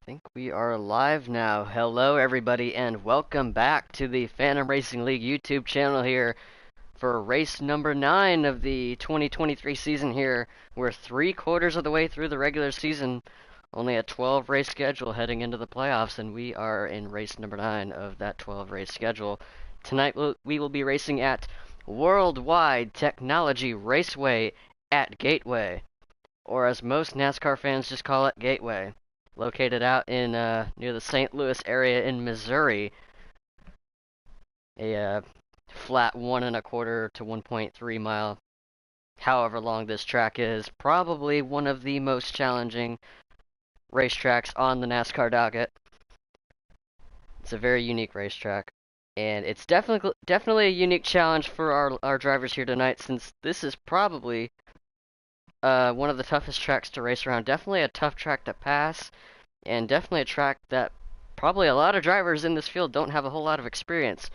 Think we are live now. Hello, everybody, and welcome back to the Phantom Racing League YouTube channel here for race number 9 of the 2023 season here. We're 3/4 of the way through the regular season, only a 12 race schedule heading into the playoffs, and we are in race number 9 of that 12 race schedule. Tonight we will be racing at Worldwide Technology Raceway at Gateway, or as most NASCAR fans just call it, Gateway, located out in near the St. Louis area in Missouri. A flat 1.25 to 1.3 mile, however long this track is, probably one of the most challenging racetracks on the NASCAR docket. It's a very unique racetrack, and it's definitely a unique challenge for our drivers here tonight, since this is probably one of the toughest tracks to race around. Definitely a tough track to pass, and definitely a track that probably a lot of drivers in this field don't have a whole lot of experience.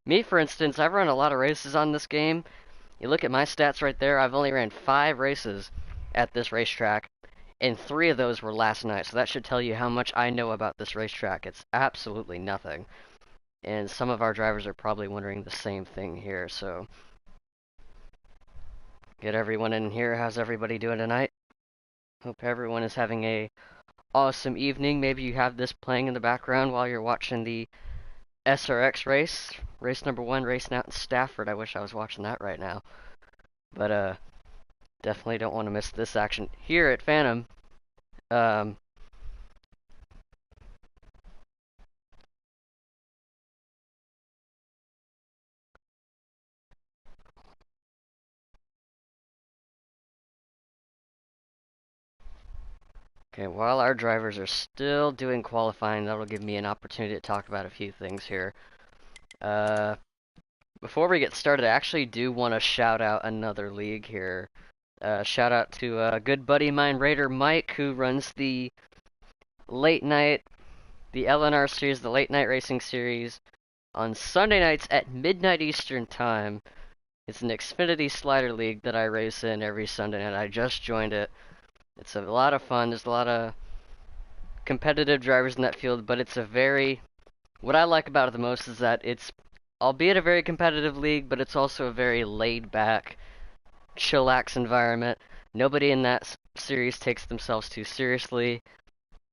Me, for instance, I've run a lot of races on this game. You look at my stats right there, I've only ran 5 races at this racetrack, and 3 of those were last night, so that should tell you how much I know about this racetrack. It's absolutely nothing. And some of our drivers are probably wondering the same thing here, so get everyone in here. How's everybody doing tonight? Hope everyone is having a awesome evening. Maybe you have this playing in the background while you're watching the SRX race number 1, racing out in Stafford. I wish I was watching that right now. But definitely don't want to miss this action here at Phantom. Okay, while our drivers are still doing qualifying, that'll give me an opportunity to talk about a few things here. Before we get started, I actually do want to shout out another league here. Shout out to a good buddy of mine, Raider Mike, who runs the late night, the LNR series, the late night racing series, on Sunday nights at midnight Eastern time. It's an Xfinity Slider League that I race in every Sunday night. I just joined it. It's a lot of fun. There's a lot of competitive drivers in that field, but it's a very... What I like about it the most is that it's, albeit a very competitive league, but it's also a very laid-back, chillax environment. Nobody in that series takes themselves too seriously,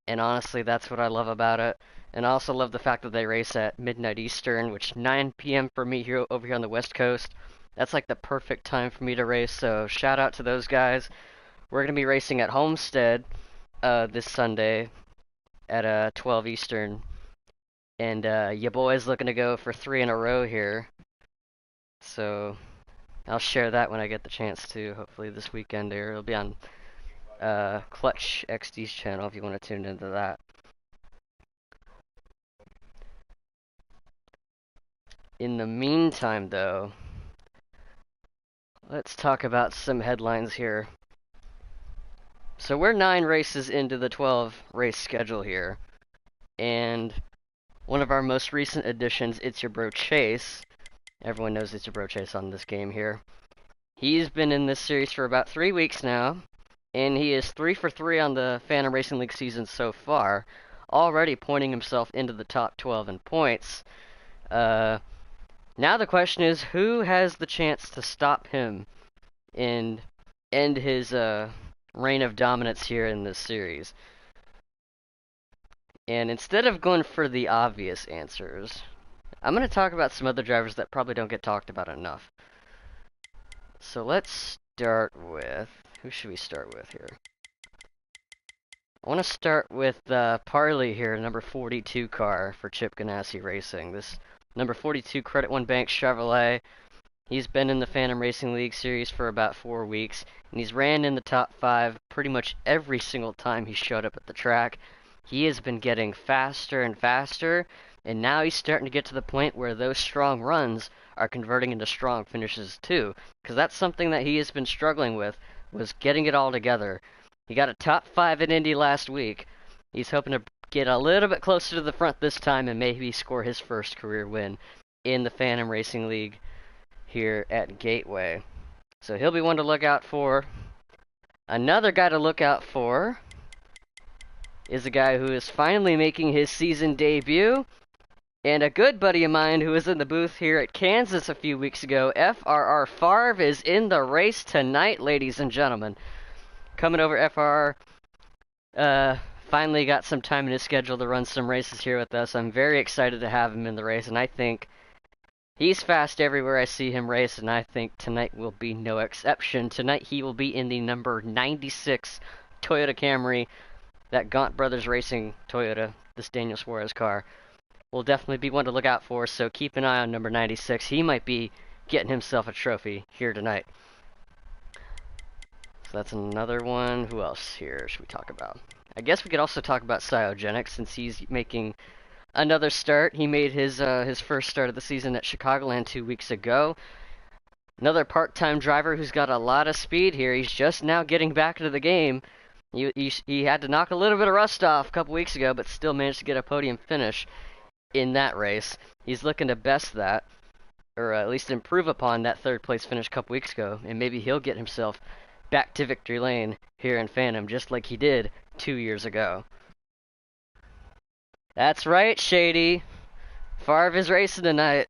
and honestly, that's what I love about it. And I also love the fact that they race at midnight Eastern, which 9 p.m. for me here over here on the West Coast. That's like the perfect time for me to race, so shout out to those guys. We're going to be racing at Homestead this Sunday at 12 Eastern. And your boy's looking to go for 3 in a row here. So I'll share that when I get the chance to, hopefully this weekend there. It'll be on Clutch XD's channel if you want to tune into that. In the meantime, though, let's talk about some headlines here. So we're 9 races into the 12 race schedule here, and one of our most recent additions, It's Your Bro Chase. Everyone knows It's Your Bro Chase on this game here. He's been in this series for about 3 weeks now, and he is 3 for 3 on the Phantom Racing League season so far, already pointing himself into the top 12 in points. Now the question is, who has the chance to stop him and end his reign of dominance here in this series? And instead of going for the obvious answers, I'm going to talk about some other drivers that probably don't get talked about enough. So let's start with... Who should we start with here? I want to start with Parley here, number 42 car for Chip Ganassi Racing. This number 42 Credit One Bank Chevrolet. He's been in the Phantom Racing League series for about 4 weeks, and he's ran in the top 5 pretty much every single time he showed up at the track. He has been getting faster and faster, and now he's starting to get to the point where those strong runs are converting into strong finishes too, because that's something that he has been struggling with, was getting it all together. He got a top 5 in Indy last week. He's hoping to get a little bit closer to the front this time and maybe score his first career win in the Phantom Racing League here at Gateway. So he'll be one to look out for. Another guy to look out for is a guy who is finally making his season debut. And a good buddy of mine who was in the booth here at Kansas a few weeks ago, FRR Favre, is in the race tonight, ladies and gentlemen. Coming over FRR, finally got some time in his schedule to run some races here with us. I'm very excited to have him in the race, and I think he's fast everywhere I see him race, and I think tonight will be no exception. Tonight he will be in the number 96 Toyota Camry, that Gaunt Brothers Racing Toyota, this Daniel Suarez car. Will definitely be one to look out for, so keep an eye on number 96. He might be getting himself a trophy here tonight. So that's another one. Who else here should we talk about? I guess we could also talk about Cyogenic, since he's making another start. He made his first start of the season at Chicagoland 2 weeks ago. Another part-time driver who's got a lot of speed here. He's just now getting back into the game. He had to knock a little bit of rust off a couple weeks ago, but still managed to get a podium finish in that race. He's looking to best that, or at least improve upon that third place finish a couple weeks ago, and maybe he'll get himself back to victory lane here in Phantom, just like he did 2 years ago. That's right, Shady. Favre is racing tonight.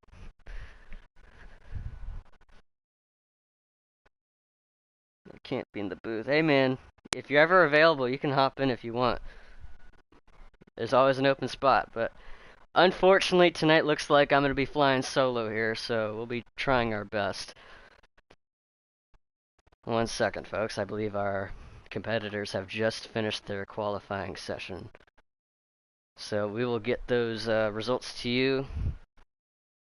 I can't be in the booth. Hey man, if you're ever available, you can hop in if you want. There's always an open spot, but unfortunately, tonight looks like I'm going to be flying solo here, so we'll be trying our best. 1 second, folks. I believe our competitors have just finished their qualifying session. So we will get those results to you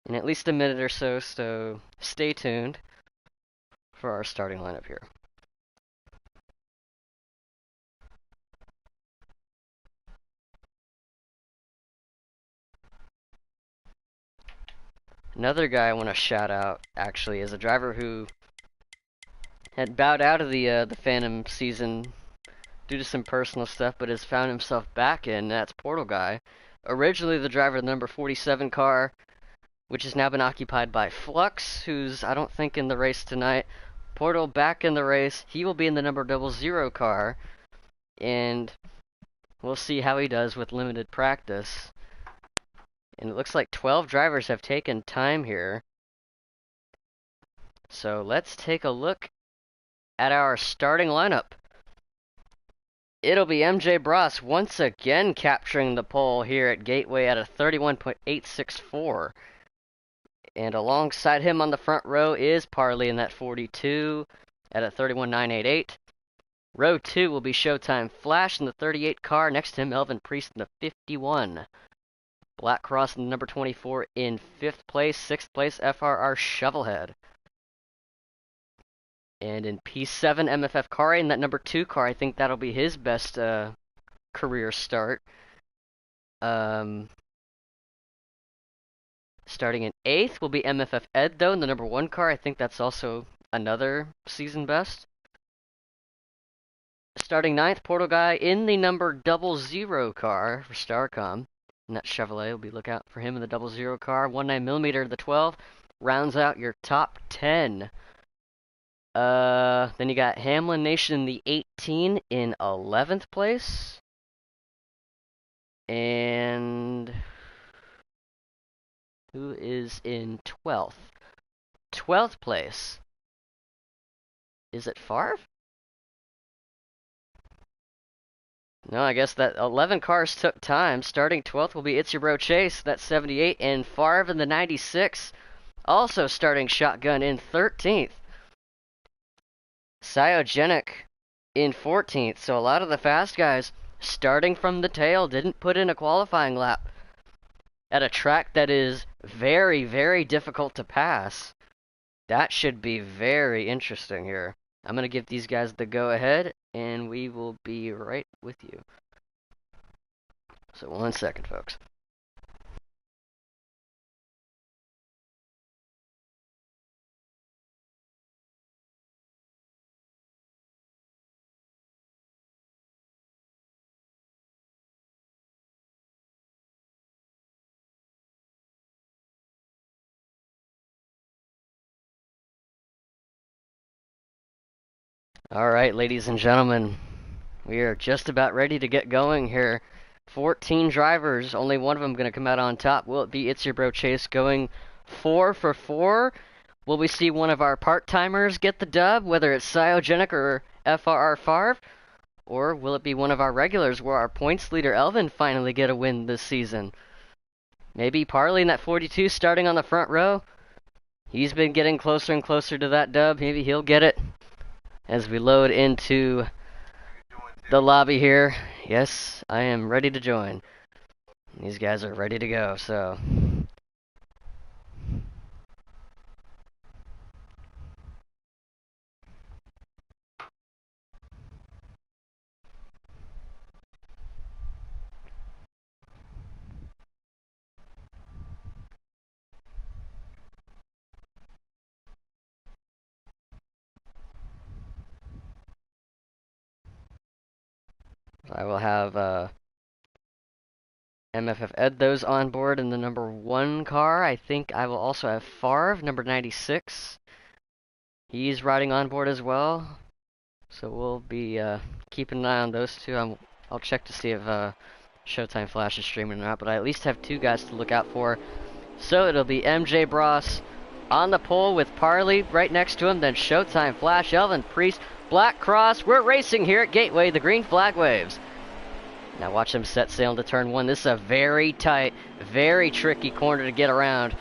in at least a minute or so, so stay tuned for our starting lineup here. Another guy I want to shout out, actually, is a driver who had bowed out of the Phantom season due to some personal stuff, but has found himself back in. That's Portal Guy. Originally the driver of the number 47 car, which has now been occupied by Flux, who's, I don't think, in the race tonight. Portal back in the race. He will be in the number 00 car, and we'll see how he does with limited practice. And it looks like 12 drivers have taken time here. So let's take a look at our starting lineup. It'll be MJ Bros once again capturing the pole here at Gateway at a 31.864. And alongside him on the front row is Parley in that 42 at a 31.988. Row 2 will be Showtime Flash in the 38 car. Next to him, Elvin Priest in the 51. Black Cross in the number 24 in 5th place. 6th place, FRR Shovelhead. And in P7, MFF Kare in that number 2 car. I think that'll be his best career start. Starting in 8th will be MFF Ed, though, in the number 1 car. I think that's also another season best. Starting 9th, Portal Guy in the number 00 car for Starcom. And that Chevrolet will be look out for him in the 00 car. 19mm, the 12, rounds out your top 10. Then you got Hamlin Nation in the 18 in 11th place. And who is in 12th? 12th place. Is it Favre? No, I guess that 11 cars took time. Starting 12th will be It's Your Bro Chase, that's 78, and Favre in the 96, also starting shotgun in 13th. Cyogenic in 14th, so a lot of the fast guys starting from the tail didn't put in a qualifying lap at a track that is very, very difficult to pass. That should be very interesting here. I'm going to give these guys the go-ahead, and we will be right with you. So 1 second, folks. All right, ladies and gentlemen, We are just about ready to get going here. 14 drivers, only one of them going to come out on top. Will it be It's Your Bro Chase going 4 for 4? Will we see one of our part-timers get the dub, whether it's Cyogenic or FRR Favre? Or will it be one of our regulars where our points leader Elvin finally get a win this season? Maybe Parley in that 42 starting on the front row? He's been getting closer and closer to that dub. Maybe he'll get it as we load into the lobby here. Yes, I am ready to join. These guys are ready to go, so... I will have MFF Ed those on board in the number 1 car. I think I will also have Favre, number 96. He's riding on board as well. So we'll be keeping an eye on those two. I'll check to see if Showtime Flash is streaming or not, but I at least have 2 guys to look out for. So it'll be MJ Bros on the pole with Parley right next to him, then Showtime Flash, Elvin Priest, Black Cross. We're racing here at Gateway. The green flag waves. Now watch them set sail into turn 1. This is a very tight, very tricky corner to get around.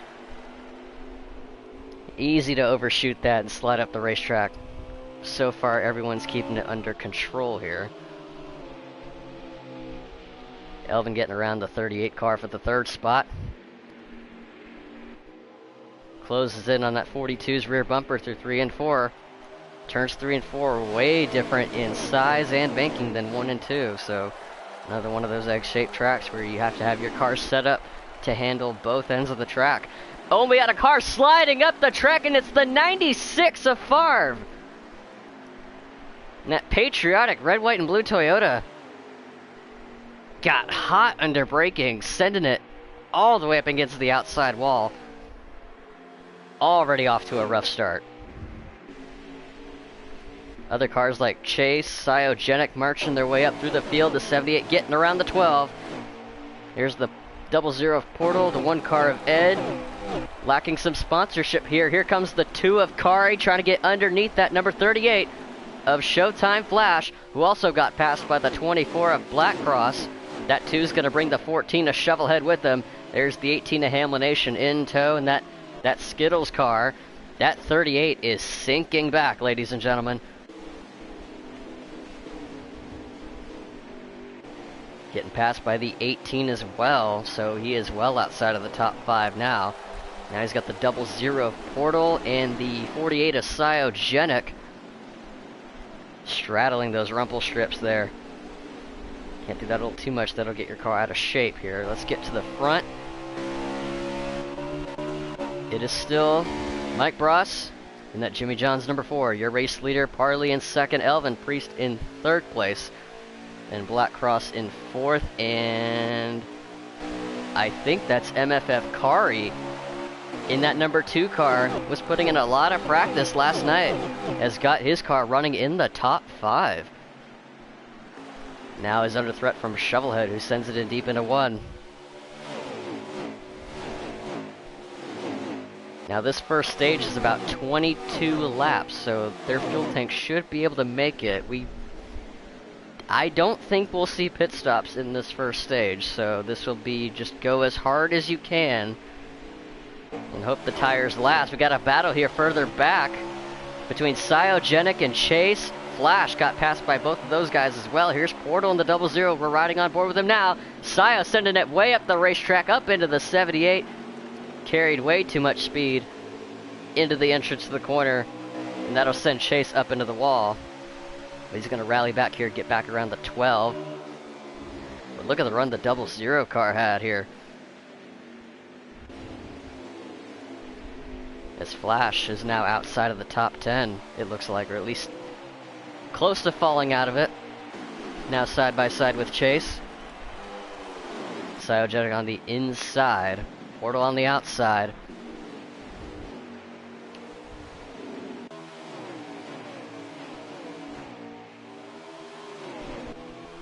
Easy to overshoot that and slide up the racetrack. So far, everyone's keeping it under control here. Elvin getting around the 38 car for the 3rd spot. Closes in on that 42's rear bumper through 3 and 4. Turns 3 and 4 are way different in size and banking than 1 and 2. So another one of those egg-shaped tracks where you have to have your car set up to handle both ends of the track. Oh, we got a car sliding up the track, and it's the 96 of Favre. And that patriotic red, white, and blue Toyota got hot under braking, sending it all the way up against the outside wall. Already off to a rough start. Other cars like Chase, Cyogenic marching their way up through the field. The 78 getting around the 12. Here's the 00 of Portal, the 1 car of Ed. Lacking some sponsorship here. Here comes the 2 of Kari trying to get underneath that number 38 of Showtime Flash, who also got passed by the 24 of Black Cross. That 2 is going to bring the 14 of Shovelhead with them. There's the 18 of Hamlin Nation in tow, and that Skittles car. That 38 is sinking back, ladies and gentlemen. Getting passed by the 18 as well, so he is well outside of the top 5 now. Now he's got the 00 of Portal and the 48 of Cyogenic. Straddling those rumple strips there. Can't do that a little too much, that'll get your car out of shape here. Let's get to the front. It is still Mike Bros and that Jimmy John's number 4. Your race leader, Parley in 2nd, Elvin Priest in 3rd place. And Black Cross in 4th, and I think that's MFF Kari in that number 2 car. Was putting in a lot of practice last night. Has got his car running in the top 5. Now is under threat from Shovelhead, who sends it in deep into 1. Now this first stage is about 22 laps, so their fuel tank should be able to make it. I don't think we'll see pit stops in this first stage, so this will be just go as hard as you can and hope the tires last. We got a battle here further back between Cyogenic and Chase. Flash got passed by both of those guys as well. Here's Portal and the 00. We're riding on board with him now. Cio sending it way up the racetrack, up into the 78. Carried way too much speed into the entrance to the corner, and that'll send Chase up into the wall. But he's going to rally back here, get back around the 12. But look at the run the 00 car had here. As Flash is now outside of the top 10, it looks like, or at least close to falling out of it. Now side by side with Chase. Cyogenic on the inside, Portal on the outside.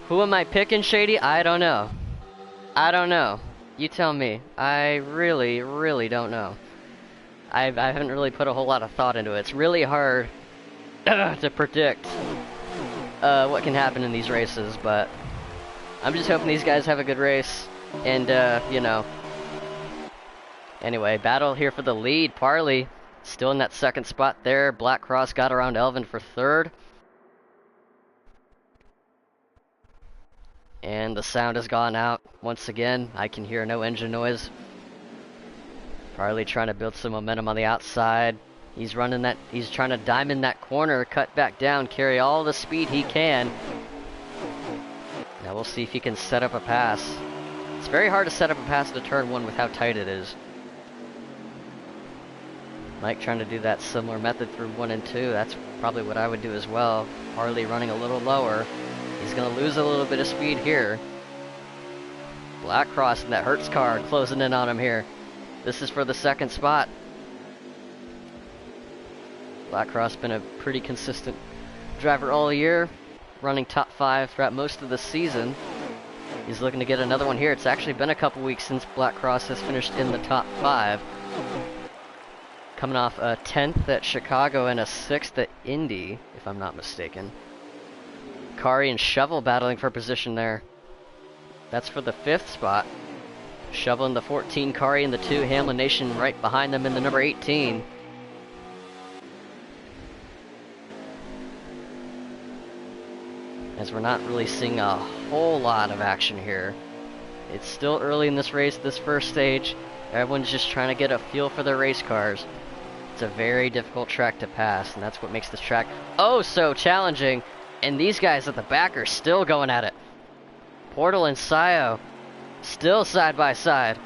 Who am I picking, Shady? I don't know. I don't know. You tell me. I really, really don't know. I haven't really put a whole lot of thought into it. It's really hard to predict what can happen in these races, but I'm just hoping these guys have a good race, and, you know. Anyway, battle here for the lead. Parley still in that second spot there. Black Cross got around Elvin for third. And the sound has gone out once again. I can hear no engine noise. Parley trying to build some momentum on the outside. He's trying to diamond that corner, cut back down, carry all the speed he can. Now we'll see if he can set up a pass. It's very hard to set up a pass to turn one with how tight it is. Mike trying to do that similar method through 1 and 2. That's probably what I would do as well. Parley running a little lower. He's going to lose a little bit of speed here. Black Cross and that Hertz car closing in on him here. This is for the second spot. Black Cross been a pretty consistent driver all year, running top 5 throughout most of the season. He's looking to get another one here. It's actually been a couple weeks since Black Cross has finished in the top 5. Coming off a 10th at Chicago and a 6th at Indy, if I'm not mistaken. Kari and Shovel battling for position there. That's for the 5th spot. Shovel in the 14, Kari in the 2, Hamlin Nation right behind them in the number 18. As we're not really seeing a whole lot of action here. It's still early in this race, this first stage. Everyone's just trying to get a feel for their race cars. It's a very difficult track to pass, and that's what makes this track oh so challenging. And these guys at the back are still going at it. Portal and Sayo still side by side.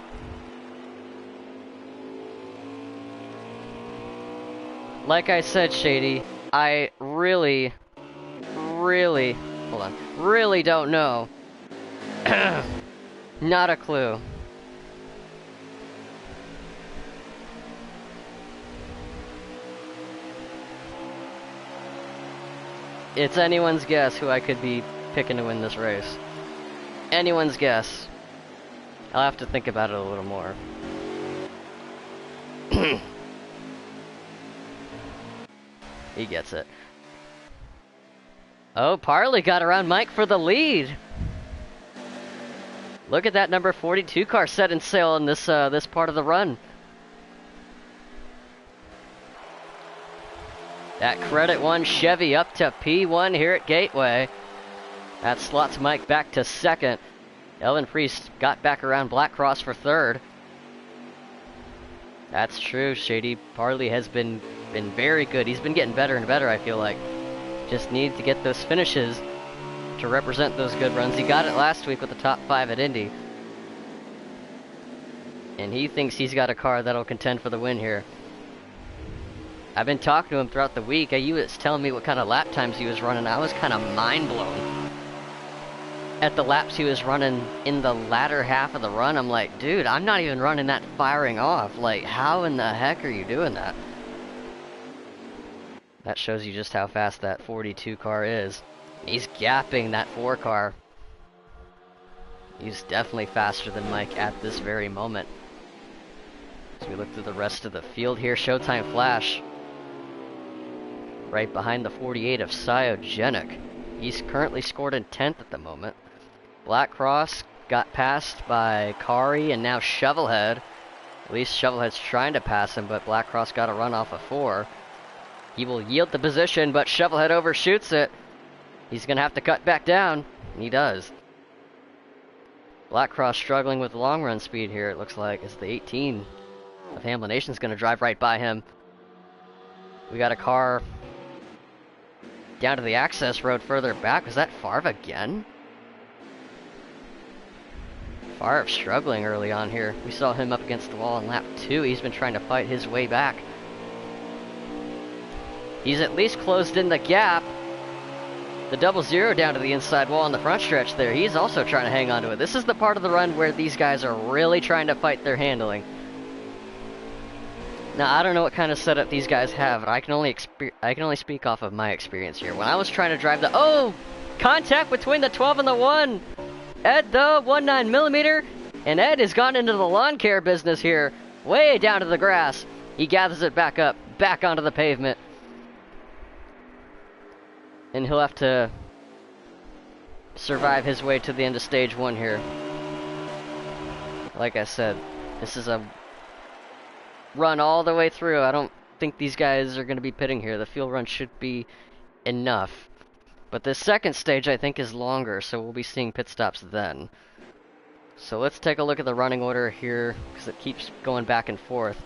Like I said, Shady, I really don't know. Not a clue. It's anyone's guess who I could be picking to win this race. Anyone's guess. I'll have to think about it a little more. He gets it. Oh, Parley got around Mike for the lead. Look at that number 42 car setting sail in this this part of the run. That Credit 1 Chevy up to P1 here at Gateway. That slots Mike back to second. Elvin Priest got back around Black Cross for third. That's true, Shady. Parley has been very good. He's been getting better and better, I feel like. Just need to get those finishes to represent those good runs. He got it last week with the top 5 at Indy. And he thinks he's got a car that'll contend for the win here. I've been talking to him throughout the week. He was telling me what kind of lap times he was running. I was kind of mind blown at the laps he was running in the latter half of the run. I'm like, dude, I'm not even running that firing off. Like, how in the heck are you doing that? That shows you just how fast that 42 car is. He's gapping that 4 car. He's definitely faster than Mike at this very moment. As we look through the rest of the field here, Showtime Flash right behind the 48 of Cyogenic. He's currently scored in 10th at the moment. Black Cross got passed by Kari and now Shovelhead. At least Shovelhead's trying to pass him, but Black Cross got a run off of 4. He will yield the position, but Shovelhead overshoots it. He's going to have to cut back down, and he does. Black Cross struggling with long run speed here, it looks like, as the 18 of Hamlin Nation's going to drive right by him. We got a car down to the access road further back. Was that Favre again? Favre struggling early on here. We saw him up against the wall in lap 2. He's been trying to fight his way back. He's at least closed in the gap. The 00 down to the inside wall on the front stretch there. He's also trying to hang on to it. This is the part of the run where these guys are really trying to fight their handling. Now I don't know what kind of setup these guys have, but I can only speak off of my experience here. When I was trying to drive the contact between the 12 and the 1. Ed though 19mm, and Ed has gone into the lawn care business here, way down to the grass. He gathers it back up, back onto the pavement, and he'll have to survive his way to the end of stage 1 here. Like I said, this is a run all the way through. I don't think these guys are going to be pitting here. The fuel run should be enough. But this second stage I think is longer, so we'll be seeing pit stops then. So let's take a look at the running order here, because it keeps going back and forth.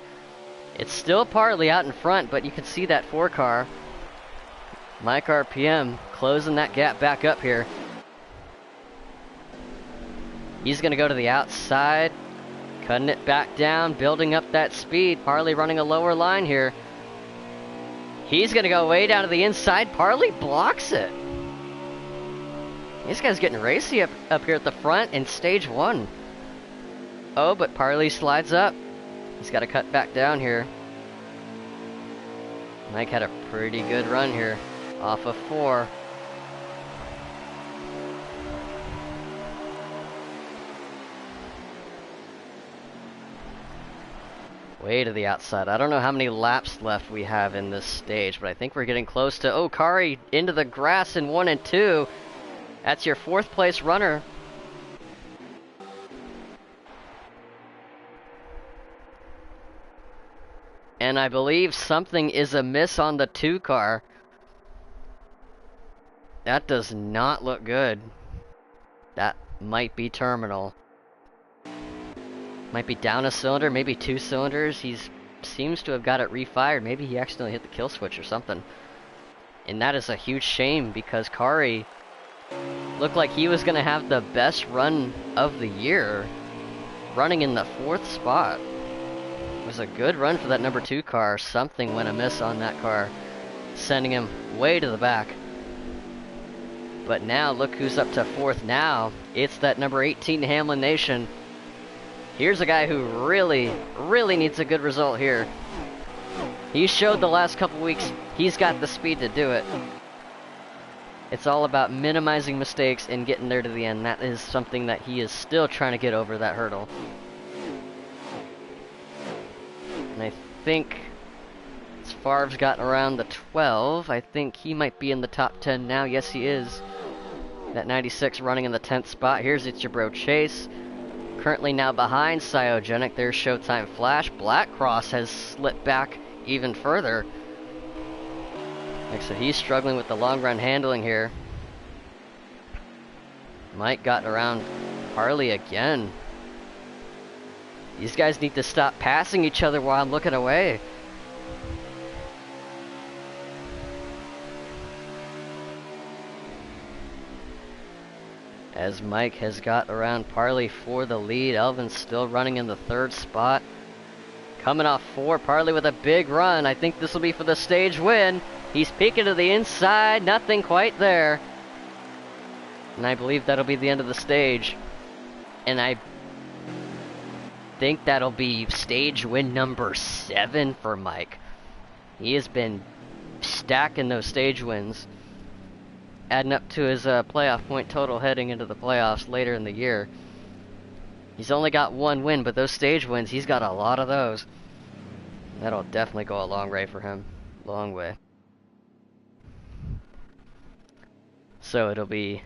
It's still Parley out in front, but you can see that 4 car. Mike RPM closing that gap back up here. He's going to go to the outside, cutting it back down, building up that speed. Parley running a lower line here. He's going to go way down to the inside. Parley blocks it. This guy's getting racy up here at the front in stage 1. Oh, but Parley slides up. He's got to cut back down here. Mike had a pretty good run here off of 4. Way to the outside. I don't know how many laps left we have in this stage, but I think we're getting close to... Kari into the grass in 1 and 2. That's your 4th place runner. And I believe something is amiss on the 2 car. That does not look good. That might be terminal. Might be down a cylinder, maybe 2 cylinders. He seems to have got it refired. Maybe he accidentally hit the kill switch or something. And that is a huge shame, because Kari looked like he was going to have the best run of the year, running in the 4th spot. It was a good run for that number 2 car. Something went amiss on that car, sending him way to the back. But now look who's up to 4th now. It's that number 18 Hamlin Nation. Here's a guy who really, really needs a good result here. He showed the last couple weeks he's got the speed to do it. It's all about minimizing mistakes and getting there to the end. That is something that he is still trying to get over, that hurdle. And I think as Favre's gotten around the 12, I think he might be in the top 10 now. Yes, he is. That 96 running in the 10th spot. Here's It's Your Bro Chase. Currently now behind Cyogenic. There's Showtime Flash. Black Cross has slipped back even further. Like I said, he's struggling with the long run handling here. Mike got around Harley again. These guys need to stop passing each other while I'm looking away. As Mike has got around Parley for the lead. Elvin's still running in the 3rd spot. Coming off 4, Parley with a big run. I think this will be for the stage win. He's peeking to the inside, nothing quite there. And I believe that'll be the end of the stage. And I think that'll be stage win number 7 for Mike. He has been stacking those stage wins, adding up to his playoff point total heading into the playoffs later in the year. He's only got 1 win, but those stage wins, he's got a lot of those. That'll definitely go a long way for him. Long way. So it'll be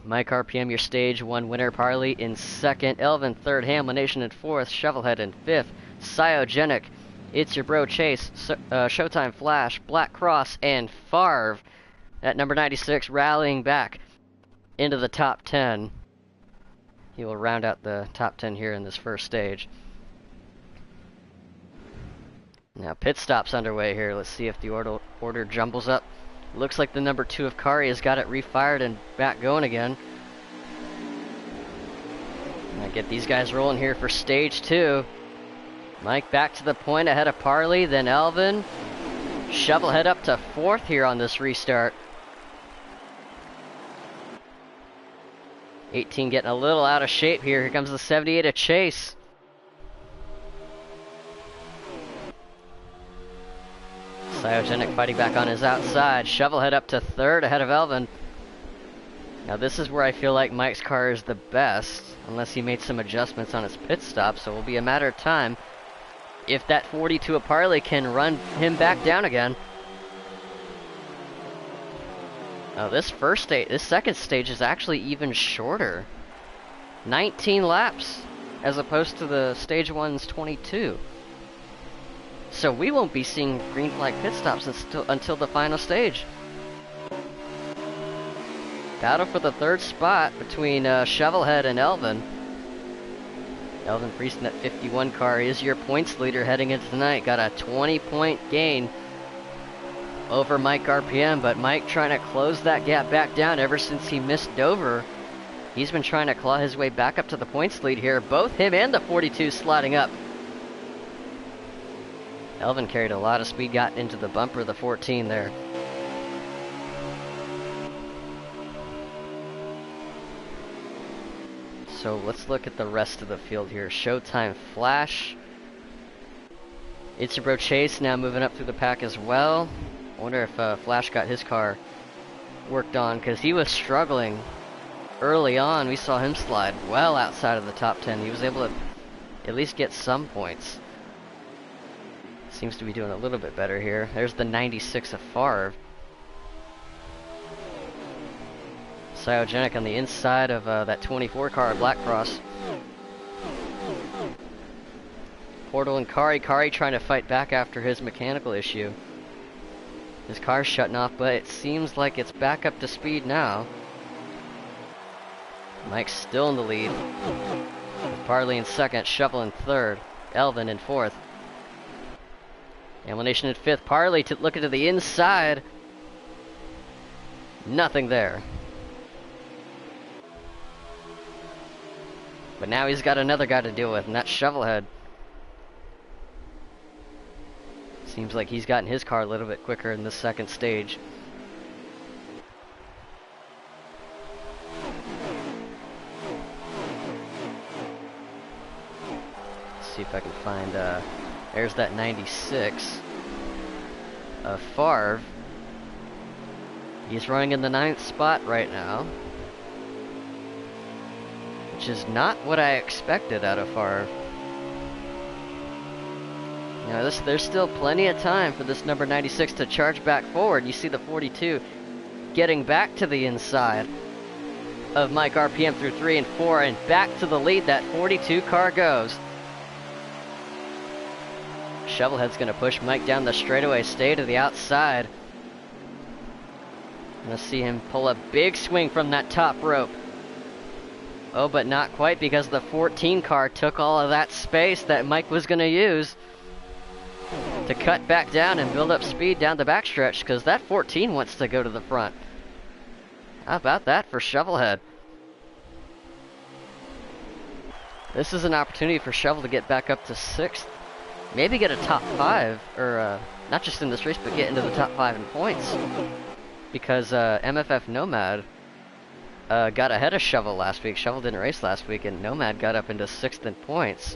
Mike RPM, your stage 1 winner. Parley in 2nd. Elvin 3rd. Hamlin Nation in 4th. Shovelhead in 5th. Cyogenic. It's Your Bro Chase. Showtime Flash. Black Cross and Favre at number 96 rallying back into the top 10. He will round out the top 10 here in this first stage. Now pit stop's underway here. Let's see if the order jumbles up. Looks like the number 2 of Kari has got it refired and back going again. Now get these guys rolling here for stage 2. Mike back to the point ahead of Parley, then Elvin. Shovelhead up to 4th here on this restart. 18 getting a little out of shape here. Here comes the 78 of Chase. Cyogenic fighting back on his outside. Shovelhead up to third ahead of Elvin. Now this is where I feel like Mike's car is the best, unless he made some adjustments on his pit stop, so it will be a matter of time if that 42 of Parley can run him back down again. Now this second stage is actually even shorter. 19 laps, as opposed to the stage 1's 22. So we won't be seeing green flag pit stops until the final stage. Battle for the third spot between Shovelhead and Elvin. Elvin Priest in that 51 car is your points leader heading into tonight. Got a 20-point gain over Mike RPM, but Mike trying to close that gap back down ever since he missed Dover. He's been trying to claw his way back up to the points lead here. Both him and the 42 sliding up. Elvin carried a lot of speed, got into the bumper of the 14 there. So let's look at the rest of the field here. Showtime Flash. It's your bro Chase now moving up through the pack as well. I wonder if Flash got his car worked on, because he was struggling early on. We saw him slide well outside of the top 10. He was able to at least get some points. Seems to be doing a little bit better here. There's the 96 of Favre. Cyogenic on the inside of that 24 car at Black Cross. Portal and Kari trying to fight back after his mechanical issue. His car's shutting off, but it seems like it's back up to speed now. Mike's still in the lead. With Parley in second, Shovel in third, Elvin in fourth. Ammunition in fifth. Parley looking to the inside. Nothing there. But now he's got another guy to deal with, and that's Shovelhead. Seems like he's gotten his car a little bit quicker in this second stage. Let's see if I can find, there's that 96 of Favre. He's running in the 9th spot right now, which is not what I expected out of Favre. You know, there's still plenty of time for this number 96 to charge back forward. You see the 42 getting back to the inside of Mike RPM through 3 and 4, and back to the lead. That 42 car goes. Shovelhead's going to push Mike down the straightaway, stay to the outside. Gonna see him pull a big swing from that top rope. Oh, but not quite, because the 14 car took all of that space that Mike was going to use to cut back down and build up speed down the backstretch, because that 14 wants to go to the front. How about that for Shovelhead? This is an opportunity for Shovel to get back up to 6th. Maybe get a top 5, or not just in this race, but get into the top 5 in points. Because MFF Nomad got ahead of Shovel last week. Shovel didn't race last week, and Nomad got up into 6th in points.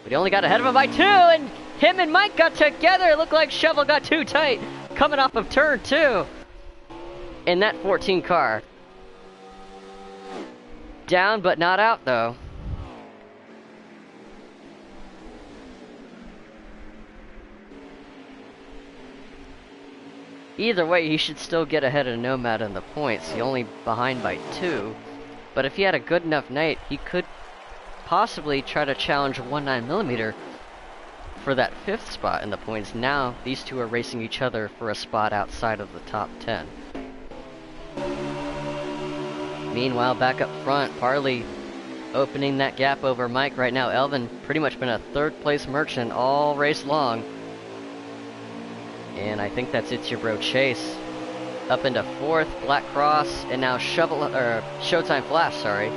But he only got ahead of him by 2, and him and Mike got together. It looked like Shovel got too tight coming off of turn 2 in that 14 car. Down but not out, though. Either way, he should still get ahead of Nomad in the points. He's only behind by 2. But if he had a good enough night, he could possibly try to challenge 19mm for that 5th spot in the points. Now, these two are racing each other for a spot outside of the top 10. Meanwhile, back up front, Parley opening that gap over Mike right now. Elvin pretty much been a 3rd place merchant all race long. And I think that's It's Your Bro Chase up into 4th, Black Cross, and now Showtime Flash, sorry,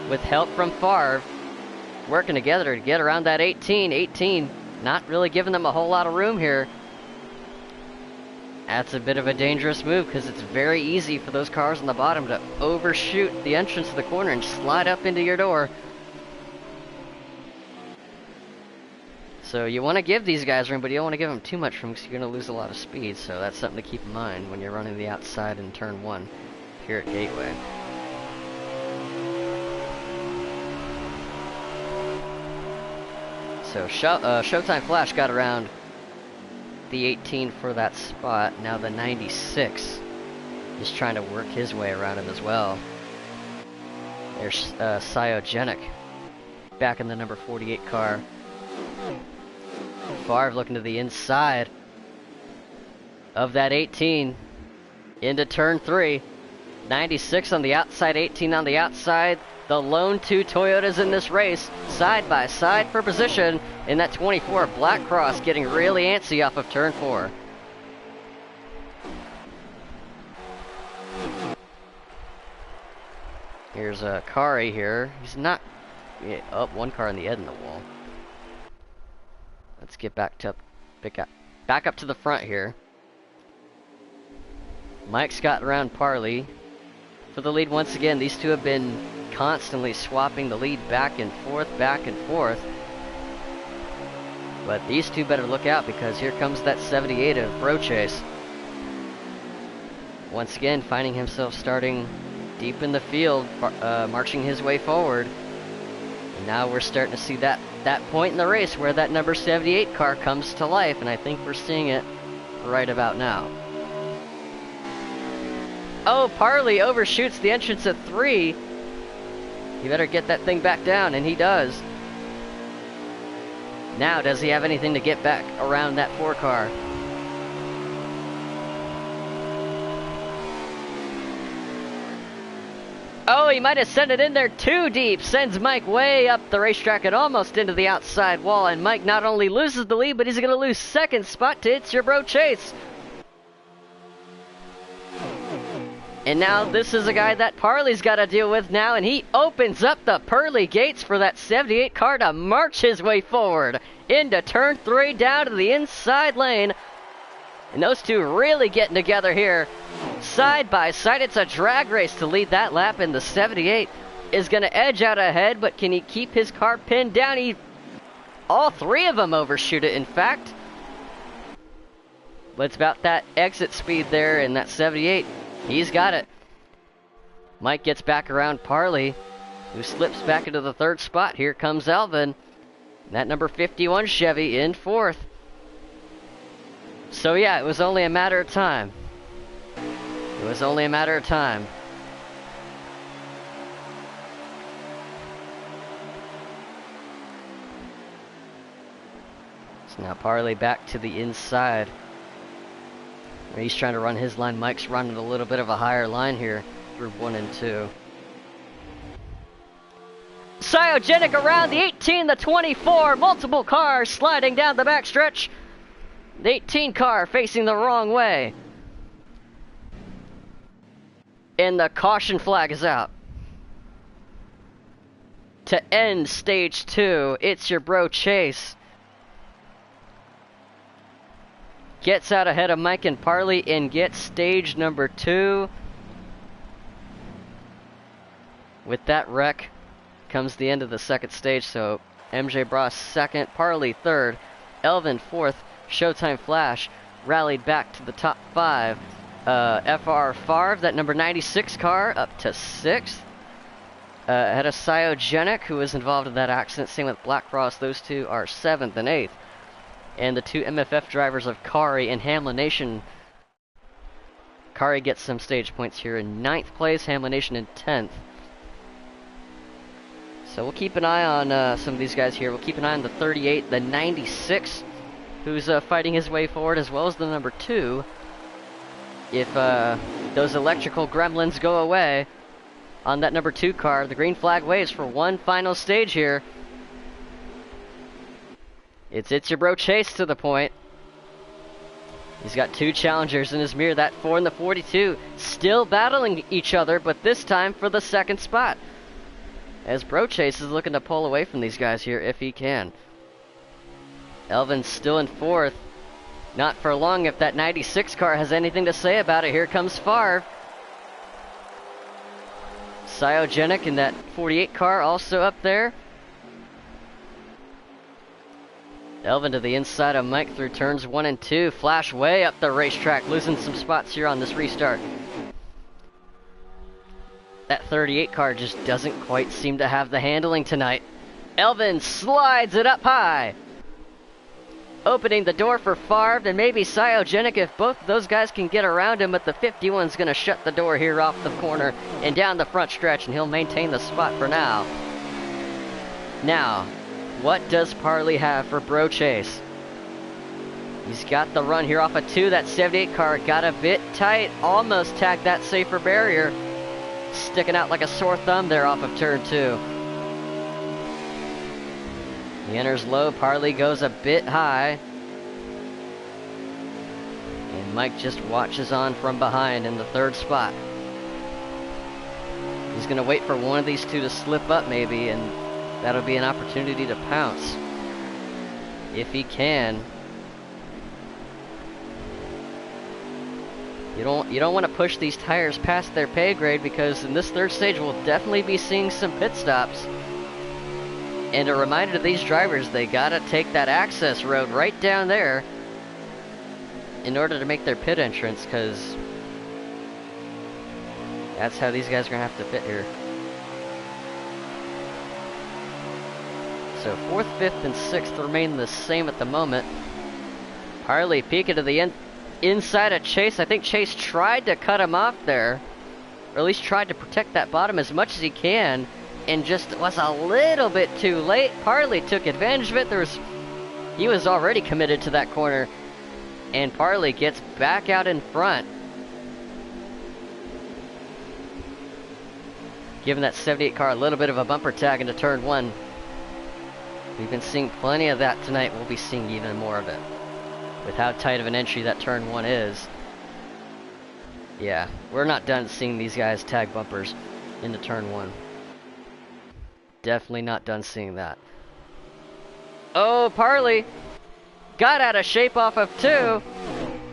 with help from Favre, working together to get around that 18. 18 not really giving them a whole lot of room here. That's a bit of a dangerous move, because it's very easy for those cars on the bottom to overshoot the entrance of the corner and slide up into your door. So So you want to give these guys room, but you don't want to give them too much room because you're going to lose a lot of speed. So that's something to keep in mind when you're running the outside in turn 1 here at Gateway. So Showtime Flash got around the 18 for that spot. Now the 96 is trying to work his way around him as well. There's Cyogenic back in the number 48 car. Favre looking to the inside of that 18 into turn 3. 96 on the outside, 18 on the outside. The lone two Toyotas in this race, side by side for position. In that 24, Black Cross getting really antsy off of turn 4. Here's Kari here. He's not up one car in the end of the wall. Let's get back up to the front here. Mike's got around Parley for the lead once again. These two have been constantly swapping the lead back and forth. But these two better look out because here comes that 78 of Brochase. Once again, finding himself starting deep in the field, marching his way forward. And now we're starting to see that point in the race where that number 78 car comes to life, and I think we're seeing it right about now. Oh, Parley overshoots the entrance at 3. He better get that thing back down, and he does. Now, does he have anything to get back around that 4 car? Oh, he might have sent it in there too deep. Sends Mike way up the racetrack and almost into the outside wall. And Mike not only loses the lead, but he's going to lose second spot to It's Your Bro Chase. And now this is a guy that Parley's got to deal with now, and he opens up the pearly gates for that 78 car to march his way forward into turn 3 down to the inside lane. And those two really getting together here. Side by side, it's a drag race to lead that lap, and the 78 is going to edge out ahead, but can he keep his car pinned down? All 3 of them overshoot it, in fact. But it's about that exit speed there, and that 78, he's got it. Mike gets back around Parley, who slips back into the 3rd spot. Here comes Elvin. That number 51 Chevy in 4th. So yeah, it was only a matter of time. It was only a matter of time. So now Parley back to the inside. He's trying to run his line. Mike's running a little bit of a higher line here. Group 1 and 2. Cyogenic around the 18, the 24. Multiple cars sliding down the backstretch. The 18 car facing the wrong way. And the caution flag is out. To end stage 2, It's Your Bro Chase gets out ahead of Mike and Parley and gets stage number 2. With that wreck comes the end of the 2nd stage, so MJ Bros 2nd, Parley 3rd, Elvin 4th, Showtime Flash rallied back to the top 5. FR Favre, that number 96 car, up to 6th. Ahead of Cyogenic, who was involved in that accident. Same with Black Cross. Those two are 7th and 8th. And the 2 MFF drivers of Kari and Hamlin Nation. Kari gets some stage points here in 9th place, Hamlin Nation in 10th. So we'll keep an eye on some of these guys here. We'll keep an eye on the 38, the 96, who's fighting his way forward, as well as the number 2. If those electrical gremlins go away on that number 2 car, the green flag waves for one final stage here. It's Your Bro Chase to the point. He's got 2 challengers in his mirror, that 4 and the 42, still battling each other, but this time for the 2nd spot. As Bro Chase is looking to pull away from these guys here if he can. Elvin's still in 4th. Not for long if that 96 car has anything to say about it. Here comes Favre. Cyogenic in that 48 car also up there. Elvin to the inside of Mike through turns 1 and 2. Flash way up the racetrack, losing some spots here on this restart. That 38 car just doesn't quite seem to have the handling tonight. Elvin slides it up high, opening the door for Favre and maybe Cyogenic if both of those guys can get around him, but the 51's going to shut the door here off the corner and down the front stretch, and he'll maintain the spot for now. Now, what does Parley have for Bro Chase? He's got the run here off of 2. That 78 car got a bit tight, almost tagged that safer barrier. Sticking out like a sore thumb there off of turn 2. He enters low, Parley goes a bit high. And Mike just watches on from behind in the 3rd spot. He's going to wait for one of these two to slip up maybe, and that'll be an opportunity to pounce. If he can. You don't want to push these tires past their pay grade, because in this 3rd stage we'll definitely be seeing some pit stops. And a reminder to these drivers, they gotta take that access road right down there in order to make their pit entrance, because that's how these guys are gonna have to pit here. So 4th, 5th, and 6th remain the same at the moment. Parley peeking to the inside of Chase. I think Chase tried to cut him off there, or at least tried to protect that bottom as much as he can, and just was a little bit too late. Parley took advantage of it. He was already committed to that corner, and Parley gets back out in front, giving that 78 car a little bit of a bumper tag into turn 1. We've been seeing plenty of that tonight. We'll be seeing even more of it with how tight of an entry that turn 1 is. Yeah, we're not done seeing these guys tag bumpers into turn 1. Definitely not done seeing that. Oh, Parley got out of shape off of 2.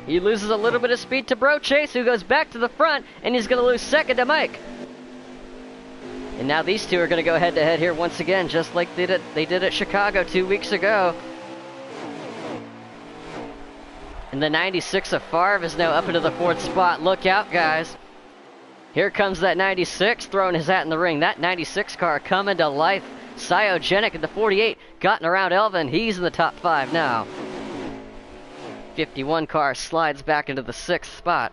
He loses a little bit of speed to Bro Chase, who goes back to the front, and he's going to lose 2nd to Mike. And now these two are going to go head-to-head here once again, just like they did at Chicago 2 weeks ago. And the 96 of Favre is now up into the 4th spot. Look out, guys. Here comes that 96 throwing his hat in the ring. That 96 car coming to life. Cyogenic in the 48 gotten around Elvin. He's in the top 5 now. 51 car slides back into the 6th spot.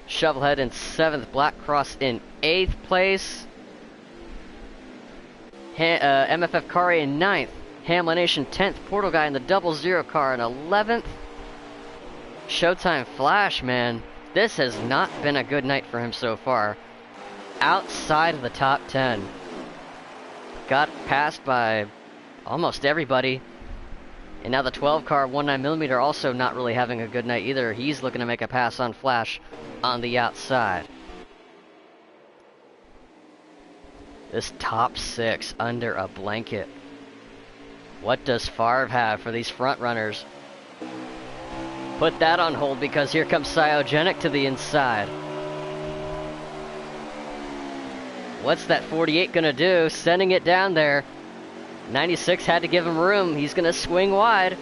Shovelhead in 7th. Black Cross in 8th place. MFF Kari in 9th. Hamlin Nation 10th. Portal Guy in the 00 car in 11th. Showtime Flash, man. This has not been a good night for him so far. Outside of the top 10. Got passed by almost everybody. And now the 12 car, 19mm, also not really having a good night either. He's looking to make a pass on Flash on the outside. This top 6 under a blanket. What does Favre have for these front runners? Put that on hold, because here comes Cyogenic to the inside. What's that 48 gonna do? Sending it down there. 96 had to give him room. He's gonna swing wide.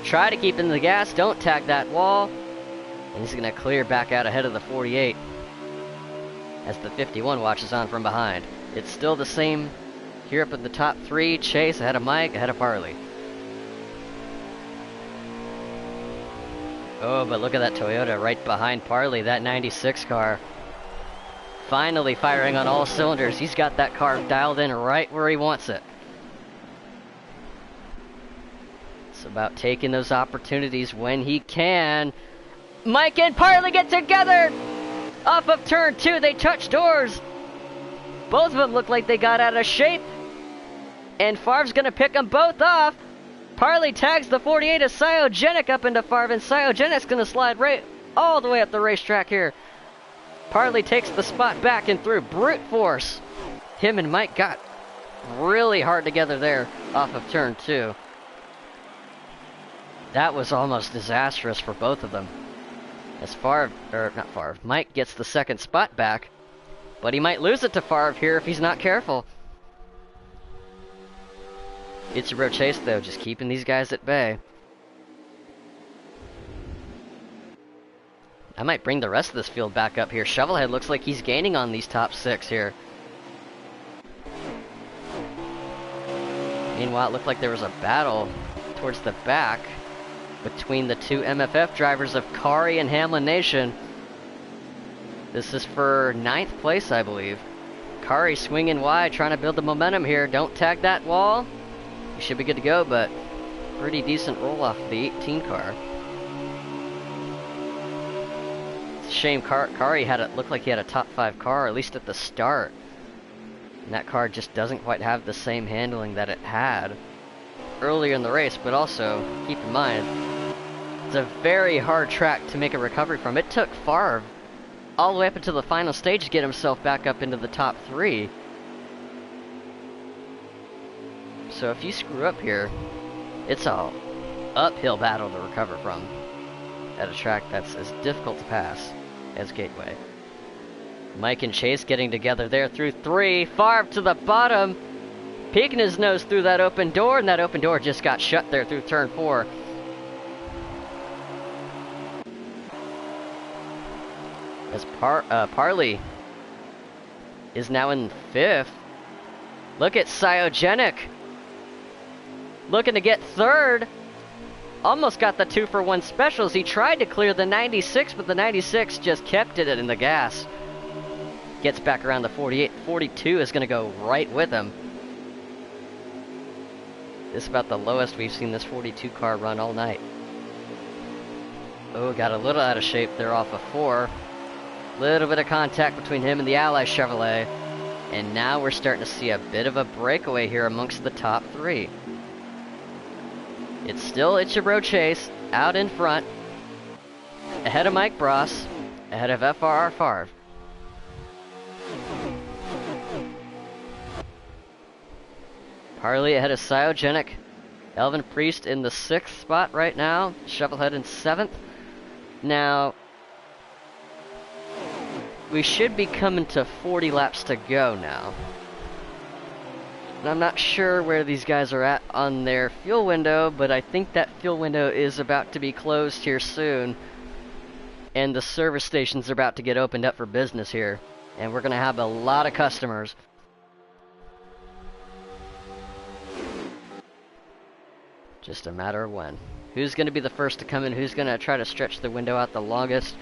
Try to keep in the gas. Don't tag that wall. And he's gonna clear back out ahead of the 48 as the 51 watches on from behind. It's still the same here up in the top 3. Chase ahead of Mike, ahead of Parley. Oh, but look at that Toyota right behind Parley, that 96 car. Finally firing on all cylinders. He's got that car dialed in right where he wants it. It's about taking those opportunities when he can. Mike and Parley get together! Off of turn 2, they touch doors. Both of them look like they got out of shape. And Favre's gonna pick them both off. Parley tags the 48 as Cyogenic up into Favre, and Cyogenic's gonna slide right all the way up the racetrack here. Parley takes the spot back and through. Brute force. Him and Mike got really hard together there off of turn 2. That was almost disastrous for both of them. As Mike gets the 2nd spot back, but he might lose it to Favre here if he's not careful. Ichiro Chase, though, just keeping these guys at bay. I might bring the rest of this field back up here. Shovelhead looks like he's gaining on these top 6 here. Meanwhile, it looked like there was a battle towards the back between the two MFF drivers of Kari and Hamlin Nation. This is for 9th place, I believe. Kari swinging wide, trying to build the momentum here. Don't tag that wall. You should be good to go, but pretty decent roll off the 18 car. It's a shame Kari had it looked like he had a top 5 car, at least at the start. And that car just doesn't quite have the same handling that it had earlier in the race, but also keep in mind, it's a very hard track to make a recovery from. It took Favre all the way up until the final stage to get himself back up into the top 3. So if you screw up here, it's a uphill battle to recover from at a track that's as difficult to pass as Gateway. Mike and Chase getting together there through 3. Favre to the bottom, peeking his nose through that open door, and that open door just got shut there through turn 4. As Parley is now in 5th. Look at Cyogenic looking to get 3rd. Almost got the 2-for-1 specials. He tried to clear the 96, but the 96 just kept it in the gas. Gets back around the 48. 42 is going to go right with him. This is about the lowest we've seen this 42 car run all night. Oh, got a little out of shape there off of 4. Little bit of contact between him and the Ally Chevrolet. And now we're starting to see a bit of a breakaway here amongst the top 3. It's still Ichiro Chase out in front, ahead of Mike Bross, ahead of FRR Favre. Parley ahead of Cyogenic. Elvin Priest in the 6th spot right now. Shovelhead in 7th. Now, we should be coming to 40 laps to go now. And I'm not sure where these guys are at on their fuel window, but I think that fuel window is about to be closed here soon. And the service stations are about to get opened up for business here. And we're going to have a lot of customers. Just a matter of when. Who's going to be the first to come in? Who's going to try to stretch the window out the longest?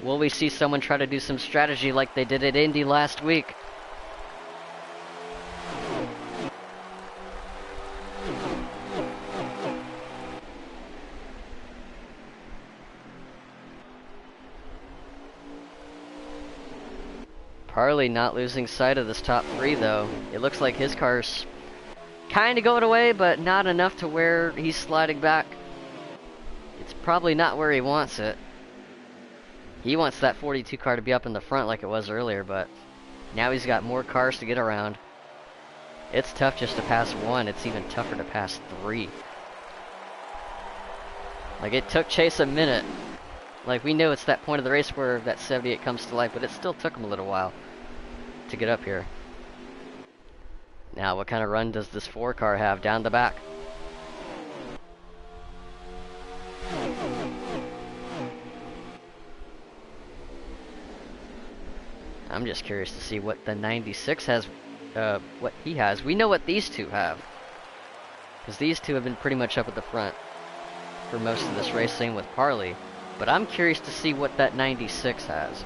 Will we see someone try to do some strategy like they did at Indy last week? Parley not losing sight of this top 3 though. It looks like his car's kind of going away, but not enough to where he's sliding back. It's probably not where he wants it. He wants that 42 car to be up in the front like it was earlier, but now he's got more cars to get around. It's tough just to pass 1. It's even tougher to pass 3. Like, it took Chase a minute. Like, we know it's that point of the race where that 78 comes to life, but it still took him a little while to get up here. Now, what kind of run does this 4 car have down the back? I'm just curious to see what the 96 has, what he has. We know what these two have, because these two have been pretty much up at the front for most of this race, same with Parley. But I'm curious to see what that 96 has. So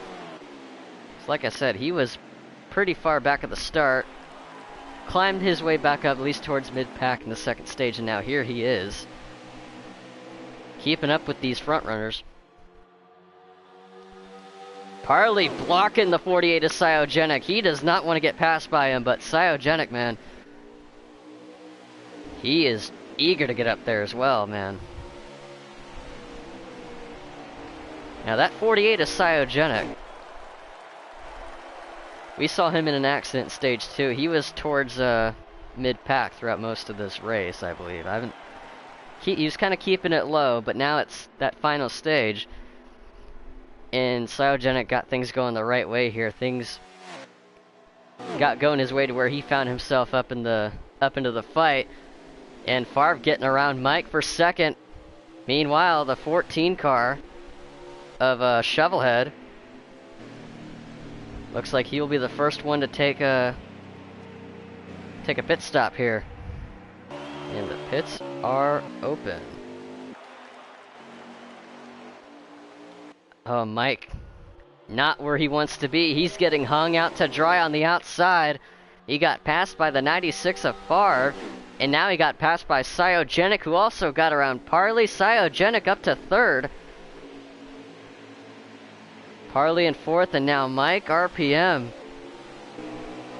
like I said, he was pretty far back at the start, climbed his way back up at least towards mid-pack in the 2nd stage, and now here he is, keeping up with these front runners. Parley blocking the 48 of Cyogenic. He does not want to get passed by him, but Cyogenic, man, he is eager to get up there as well, man. Now that 48 is Cyogenic. We saw him in an accident in stage 2. He was towards mid-pack throughout most of this race, I believe. He was kind of keeping it low, but now it's that final stage. And Cyogenic got things going the right way here. Things got going his way to where he found himself up into the fight. And Favre getting around Mike for second. Meanwhile, the 14 car of Shovelhead looks like he will be the first one to take a pit stop here. And the pits are open. Oh, Mike, not where he wants to be. He's getting hung out to dry on the outside. He got passed by the 96 of Favre, and now he got passed by Cyogenic, who also got around Parley. Cyogenic up to third. Parley in fourth, and now Mike, RPM,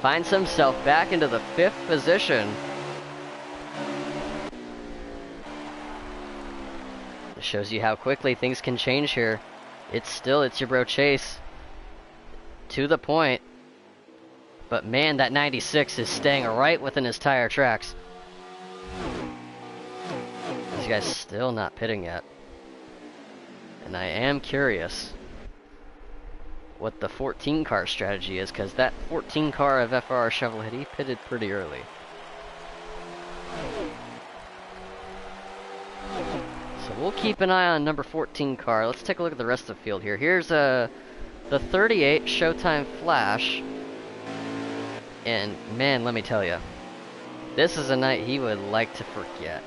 finds himself back into the fifth position. It shows you how quickly things can change here. It's your bro Chase. To the point. But man, that 96 is staying right within his tire tracks. These guys still not pitting yet. And I am curious what the 14 car strategy is, because that 14 car of FR Shovelhead, he pitted pretty early. So we'll keep an eye on number 14 car. Let's take a look at the rest of the field here. Here's the 38 Showtime Flash. And man, let me tell you, this is a night he would like to forget.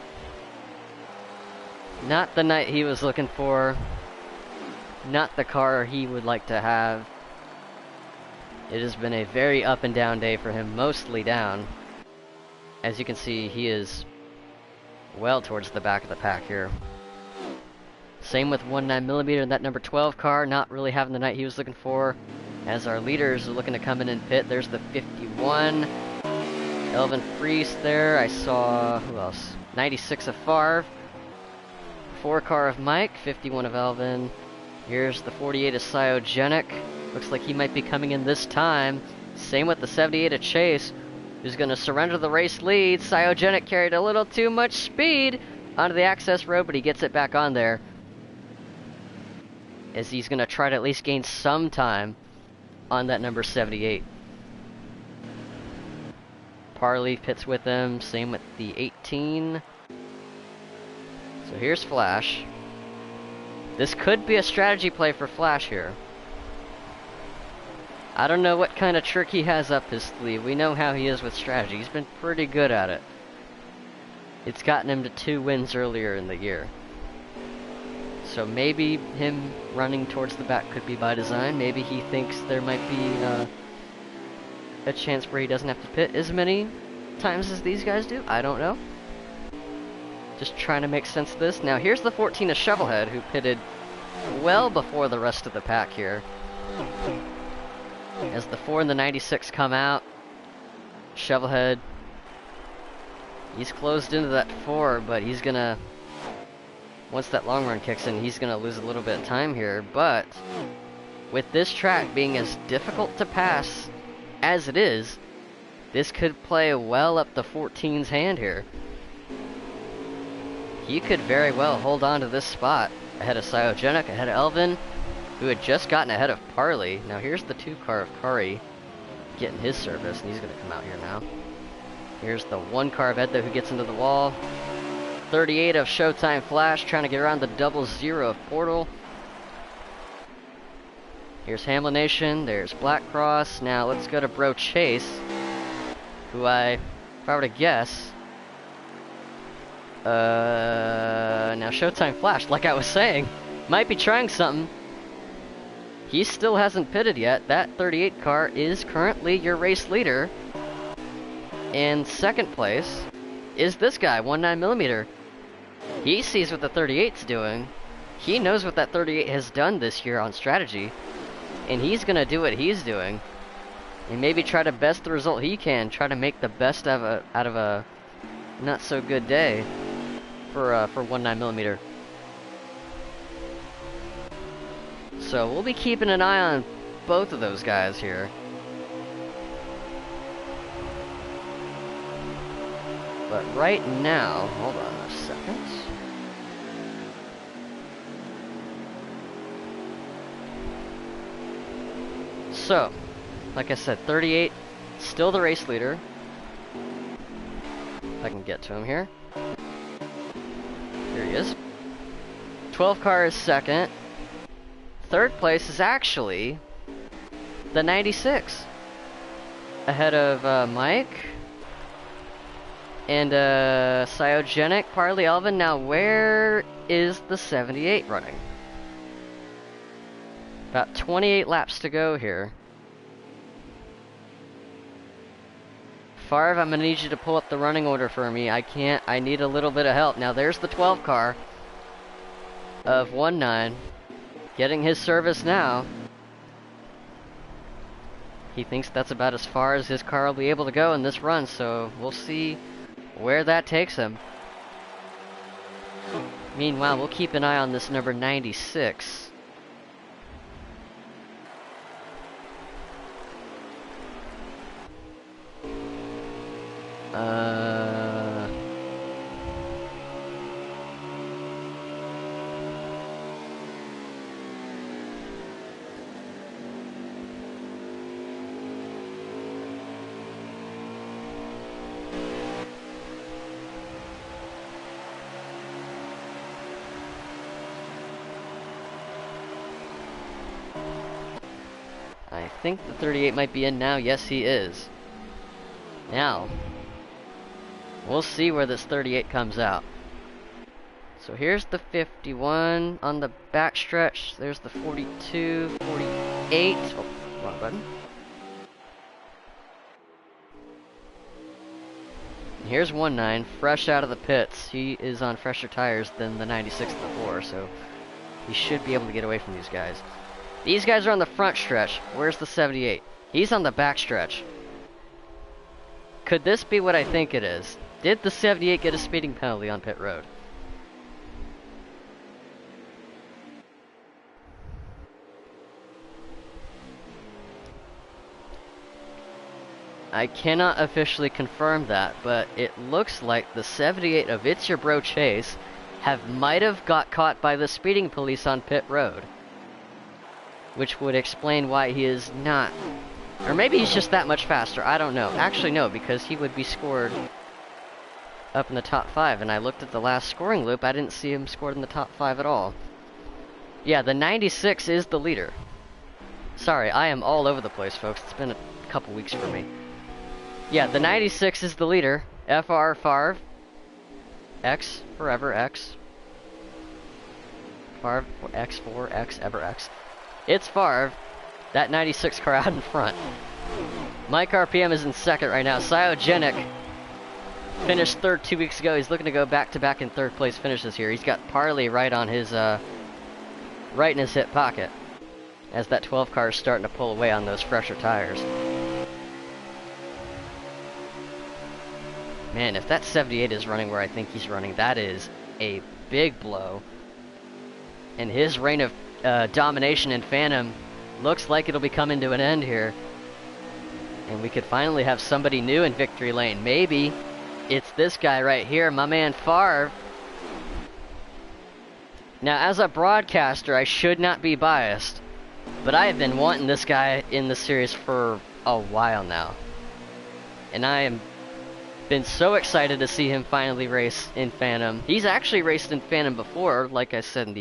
Not the night he was looking for. Not the car he would like to have. It has been a very up and down day for him, mostly down. As you can see, he is well towards the back of the pack here. Same with 19mm in that number 12 car, not really having the night he was looking for. As our leaders are looking to come in and pit, there's the 51. Elvin Priest there. I saw, who else? 96 of Favre. 4 car of Mike, 51 of Elvin. Here's the 48 of Cyogenic. Looks like he might be coming in this time. Same with the 78 of Chase, who's going to surrender the race lead. Cyogenic carried a little too much speed onto the access road, but he gets it back on there, as he's going to try to at least gain some time on that number 78. Parley pits with him, same with the 18. So here's Flash. This could be a strategy play for Flash here. I don't know what kind of trick he has up his sleeve. We know how he is with strategy. He's been pretty good at it. It's gotten him to 2 wins earlier in the year. So maybe him running towards the back could be by design. Maybe he thinks there might be a chance where he doesn't have to pit as many times as these guys do. I don't know. Just trying to make sense of this. Now here's the 14 of Shovelhead, who pitted well before the rest of the pack here. As the 4 and the 96 come out, Shovelhead, he's closed into that 4, but he's gonna, once that long run kicks in, he's gonna lose a little bit of time here. But with this track being as difficult to pass as it is, this could play well up the 14's hand here. He could very well hold on to this spot ahead of Cyogenic, ahead of Elvin, who had just gotten ahead of Parley. Now here's the 2 car of Kari getting his service, and he's going to come out here now. Here's the 1 car of Edda, who gets into the wall. 38 of Showtime Flash trying to get around the 00 of Portal. Here's Hamlin Nation, there's Black Cross. Now let's go to Bro Chase, who if I were to guess, now Showtime Flash, like I was saying, might be trying something. He still hasn't pitted yet. That 38 car is currently your race leader. In second place is this guy, 19mm. He sees what the 38's doing. He knows what that 38 has done this year on strategy, and he's gonna do what he's doing, and maybe try to best the result he can. Try to make the best out of a not so good day for 19mm. So we'll be keeping an eye on both of those guys here. But right now, hold on a second. So, like I said, 38, still the race leader. If I can get to him here. he is. 12 car is second. Third place is actually the 96. Ahead of Mike and Cyogenic, Parley, Elvin. Now where is the 78 running? About 28 laps to go here. Favre, I'm gonna need you to pull up the running order for me. I can't, I need a little bit of help. Now there's the 12 car of 19, getting his service now. He thinks that's about as far as his car will be able to go in this run, so we'll see where that takes him. Meanwhile, we'll keep an eye on this number 96. I think the 38 might be in now. Yes, he is. Now, we'll see where this 38 comes out. So here's the 51 on the back stretch. There's the 42, 48. Oh, wrong button. And here's 19, fresh out of the pits. He is on fresher tires than the 96 before, so he should be able to get away from these guys. These guys are on the front stretch. Where's the 78? He's on the back stretch. Could this be what I think it is? Did the 78 get a speeding penalty on pit road? I cannot officially confirm that, but it looks like the 78 of It's Your Bro Chase might have got caught by the speeding police on pit road. Which would explain why he is not. Or maybe he's just that much faster. I don't know. Actually, no, because he would be scored up in the top 5. And I looked at the last scoring loop. I didn't see him scored in the top 5 at all. Yeah, the 96 is the leader. Sorry, I am all over the place, folks. It's been a couple weeks for me. Yeah, the 96 is the leader. FR Favre. X, forever X. Favre, X4, X, ever X. It's Favre, that 96 car out in front. Mike RPM is in second right now. Cyogenic finished third 2 weeks ago. He's looking to go back-to-back in third place finishes here. He's got Parley right on his, right in his hip pocket, as that 12 car is starting to pull away on those fresher tires. Man, if that 78 is running where I think he's running, that is a big blow. And his reign of domination in Phantom looks like it'll be coming to an end here. And we could finally have somebody new in victory lane. Maybe it's this guy right here, my man Favre. Now, as a broadcaster, I should not be biased, but I have been wanting this guy in the series for a while now. And I am been so excited to see him finally race in Phantom. He's actually raced in Phantom before, like I said, in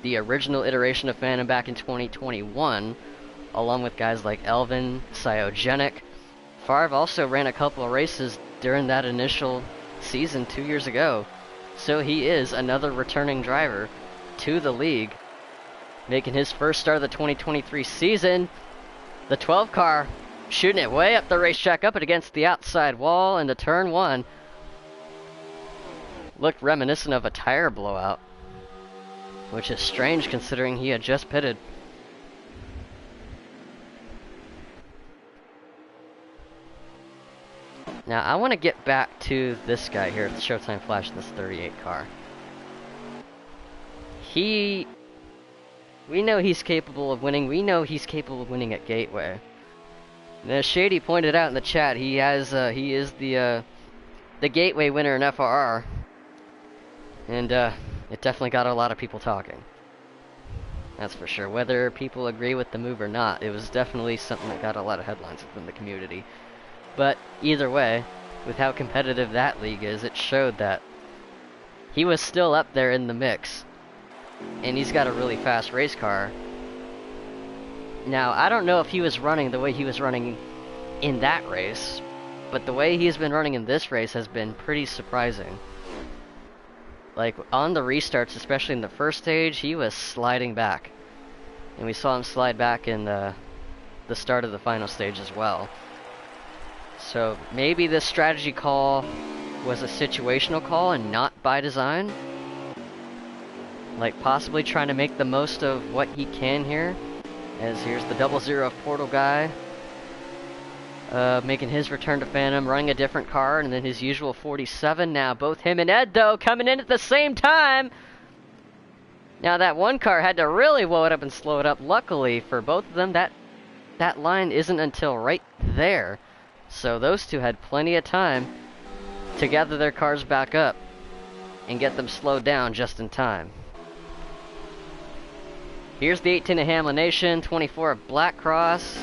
the original iteration of Phantom back in 2021, along with guys like Elvin, Cyogenic. Favre also ran a couple of races during that initial season 2 years ago, so he is another returning driver to the league, making his first start of the 2023 season. The 12 car shooting it way up the racetrack, up it against the outside wall into turn 1. Looked reminiscent of a tire blowout, which is strange considering he had just pitted. Now, I want to get back to this guy here, the Showtime Flash, this 38 car. We know he's capable of winning. We know he's capable of winning at Gateway. And as Shady pointed out in the chat, he is the Gateway winner in FRR. And it definitely got a lot of people talking. That's for sure. Whether people agree with the move or not, it was definitely something that got a lot of headlines within the community. But either way, with how competitive that league is, it showed that he was still up there in the mix. And he's got a really fast race car. Now, I don't know if he was running the way he was running in that race, but the way he's been running in this race has been pretty surprising. Like, on the restarts, especially in the first stage, he was sliding back. And we saw him slide back in the start of the final stage as well. So, maybe this strategy call was a situational call and not by design. Like, possibly trying to make the most of what he can here. As here's the 00 Portal guy. Making his return to Phantom, running a different car, and then his usual 47. Now, both him and Ed, though, coming in at the same time. Now, that one car had to really blow it up and slow it up. Luckily, for both of them, that line isn't until right there. So those two had plenty of time to gather their cars back up and get them slowed down just in time. Here's the 18 of Hamlin Nation, 24 of Black Cross.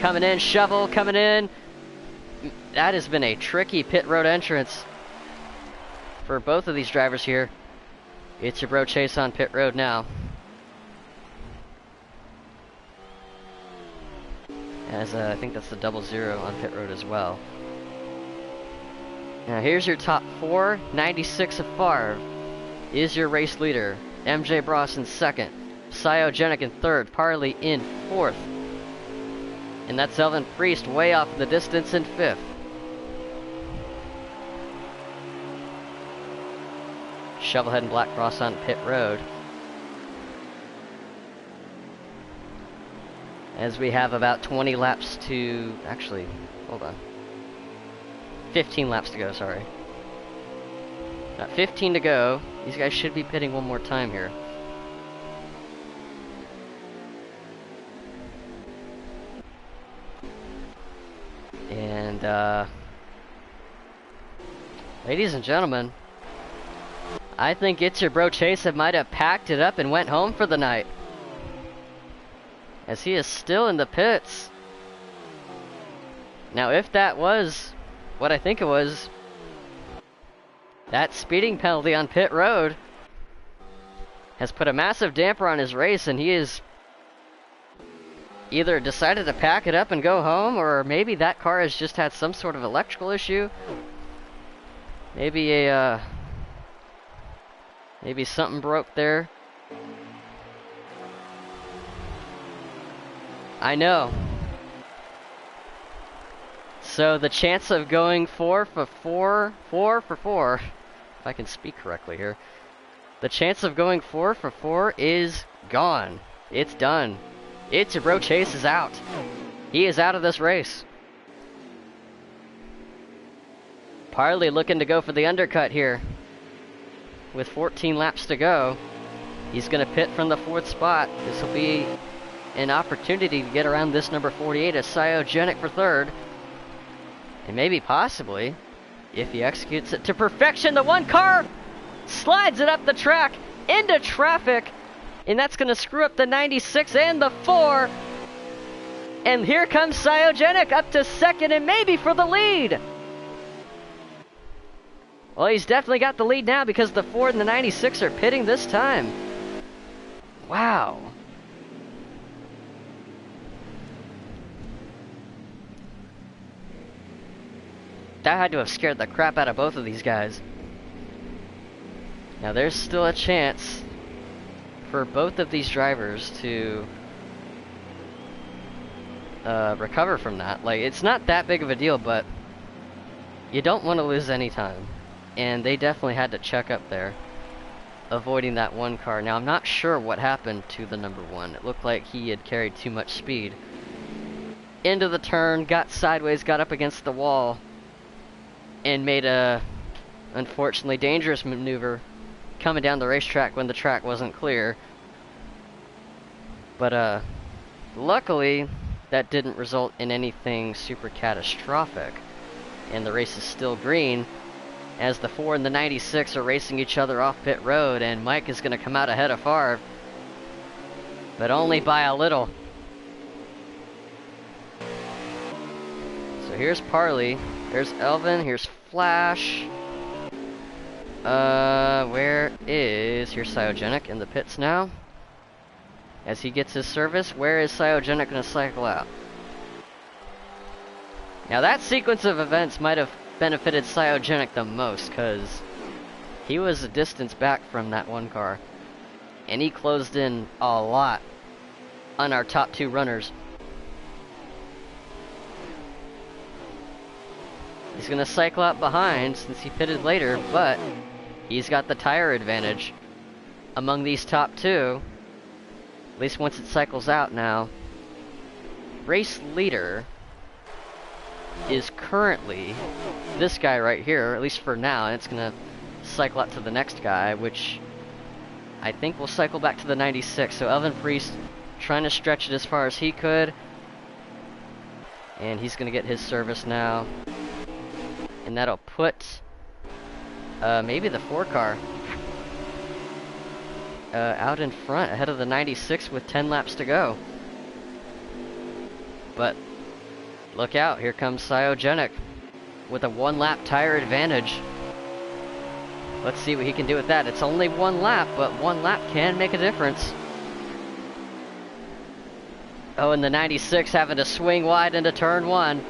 Coming in, Shovel coming in. That has been a tricky pit road entrance for both of these drivers here. It's your bro Chase on pit road now. As I think that's the 00 on pit road as well. Now here's your top four. 96 of Favre is your race leader. MJ Bros in second. Cyogenic in third. Parley in fourth. And that's Elvin Priest way off in the distance in fifth. Shovelhead and Black Cross on pit road. As we have about 20 laps to... Actually, hold on. 15 laps to go, sorry. Got 15 to go. These guys should be pitting one more time here. And, ladies and gentlemen, I think It's Your Bro Chase that might have packed it up and went home for the night. As he is still in the pits. Now, if that was what I think it was, that speeding penalty on pit road has put a massive damper on his race, and he is either decided to pack it up and go home, or maybe that car has just had some sort of electrical issue. Maybe maybe something broke there. I know. So the chance of going 4 for 4, if I can speak correctly here, the chance of going 4 for 4 is gone. It's done. It's Your Bro Chase is out. He is out of this race. Parley looking to go for the undercut here. With 14 laps to go, he's going to pit from the 4th spot. This will be an opportunity to get around this number 48 as Cyogenic for 3rd. And maybe possibly, if he executes it to perfection, the one car slides it up the track into traffic. And that's going to screw up the 96 and the 4. And here comes Cyogenic up to 2nd and maybe for the lead. Well, he's definitely got the lead now because the 4 and the 96 are pitting this time. Wow. That had to have scared the crap out of both of these guys. Now there's still a chance for both of these drivers to recover from that. Like, it's not that big of a deal, but you don't want to lose any time. And they definitely had to check up there, avoiding that one car. Now, I'm not sure what happened to the number 1. It looked like he had carried too much speed into the turn, got sideways, got up against the wall, and made a, unfortunately, dangerous maneuver coming down the racetrack when the track wasn't clear. But, luckily, that didn't result in anything super catastrophic, and the race is still green, as the 4 and the 96 are racing each other off pit road, and Mike is going to come out ahead of Favre, but only by a little. So here's Parley, there's Elvin, here's Flash, Where is... Here's Cyogenic in the pits now. As he gets his service, where is Cyogenic going to cycle out? Now that sequence of events might have benefited Cyogenic the most, because he was a distance back from that one car. And he closed in a lot on our top two runners. He's going to cycle out behind since he pitted later, but he's got the tire advantage among these top two. At least once it cycles out now. Race leader is currently this guy right here, at least for now, and it's going to cycle out to the next guy, which I think will cycle back to the 96. So Elvin Priest trying to stretch it as far as he could. And he's going to get his service now. And that'll put maybe the 4 car out in front ahead of the 96 with 10 laps to go. But look out, here comes Cyogenic with a 1 lap tire advantage. Let's see what he can do with that. It's only 1 lap, but 1 lap can make a difference. Oh, and the 96 having to swing wide into turn 1.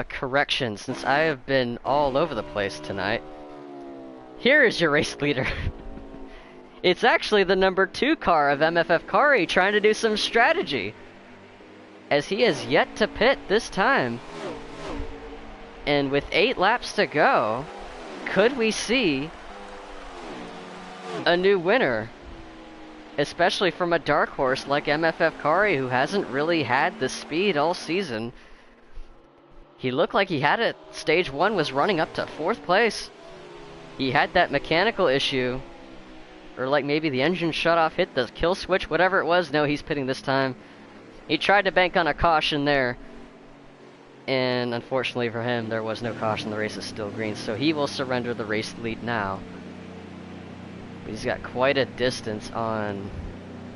Correction, since I have been all over the place tonight, here is your race leader. It's actually the number 2 car of MFF Kari trying to do some strategy, as he has yet to pit this time. And with 8 laps to go, could we see a new winner? Especially from a dark horse like MFF Kari, who hasn't really had the speed all season. He looked like he had it. Stage 1 was running up to 4th place. He had that mechanical issue. Or like maybe the engine shut off, hit the kill switch, whatever it was. No, he's pitting this time. He tried to bank on a caution there. And unfortunately for him, there was no caution. The race is still green. So he will surrender the race lead now. He's got quite a distance on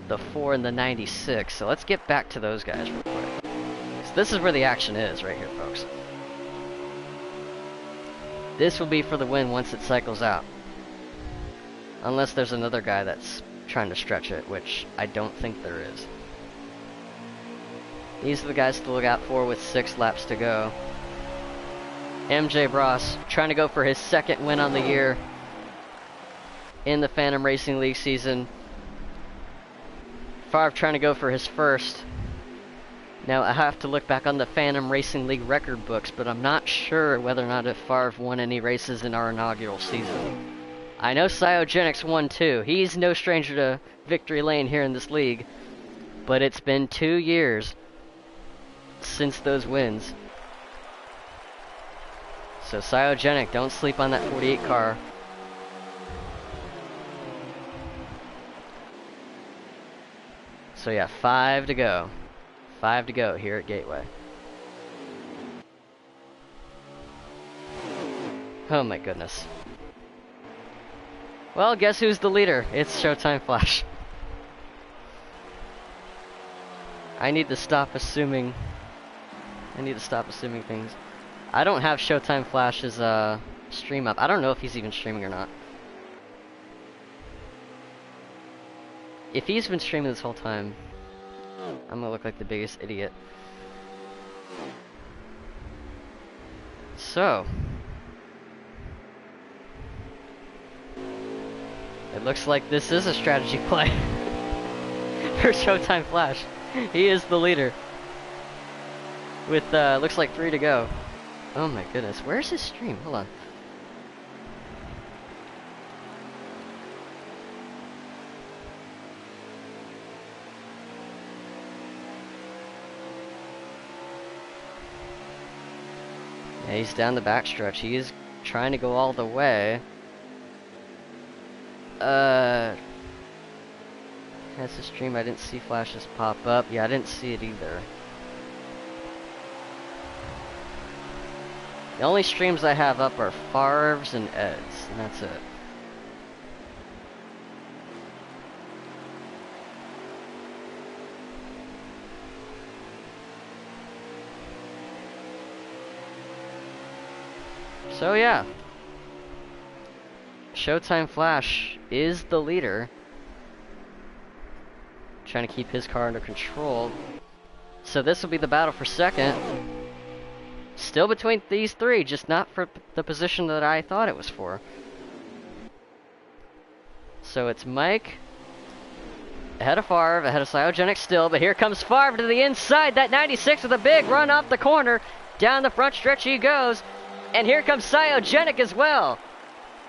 the 4 and the 96. So let's get back to those guys real quick. So this is where the action is right here, folks. This will be for the win once it cycles out. Unless there's another guy that's trying to stretch it, which I don't think there is. These are the guys to look out for with 6 laps to go. MJ Bros trying to go for his 2nd win on the year in the Phantom Racing League season. Favre trying to go for his 1st. Now, I have to look back on the Phantom Racing League record books, but I'm not sure whether or not if Favre won any races in our inaugural season. I know Cyogenics won too. He's no stranger to victory lane here in this league. But it's been 2 years since those wins. So Cyogenic, don't sleep on that 48 car. So yeah, 5 to go. 5 to go here at Gateway. Oh my goodness. Well, guess who's the leader? It's Showtime Flash. I need to stop assuming things. I don't have Showtime Flash's stream up. I don't know if he's even streaming or not. If he's been streaming this whole time, I'm gonna look like the biggest idiot. So, it looks like this is a strategy play for Showtime Flash. He is the leader with looks like 3 to go. Oh my goodness, where's his stream? Hold on. Yeah, he's down the backstretch. He is trying to go all the way. Has the stream? I didn't see flashes pop up. Yeah, I didn't see it either. The only streams I have up are Favre's and Ed's, and that's it. So yeah, Showtime Flash is the leader. Trying to keep his car under control. So this will be the battle for second. Still between these three, just not for the position that I thought it was for. So it's Mike ahead of Favre, ahead of Cyogenic still, but here comes Favre to the inside. That 96 with a big run off the corner. Down the front stretch he goes. And here comes Cyogenic as well.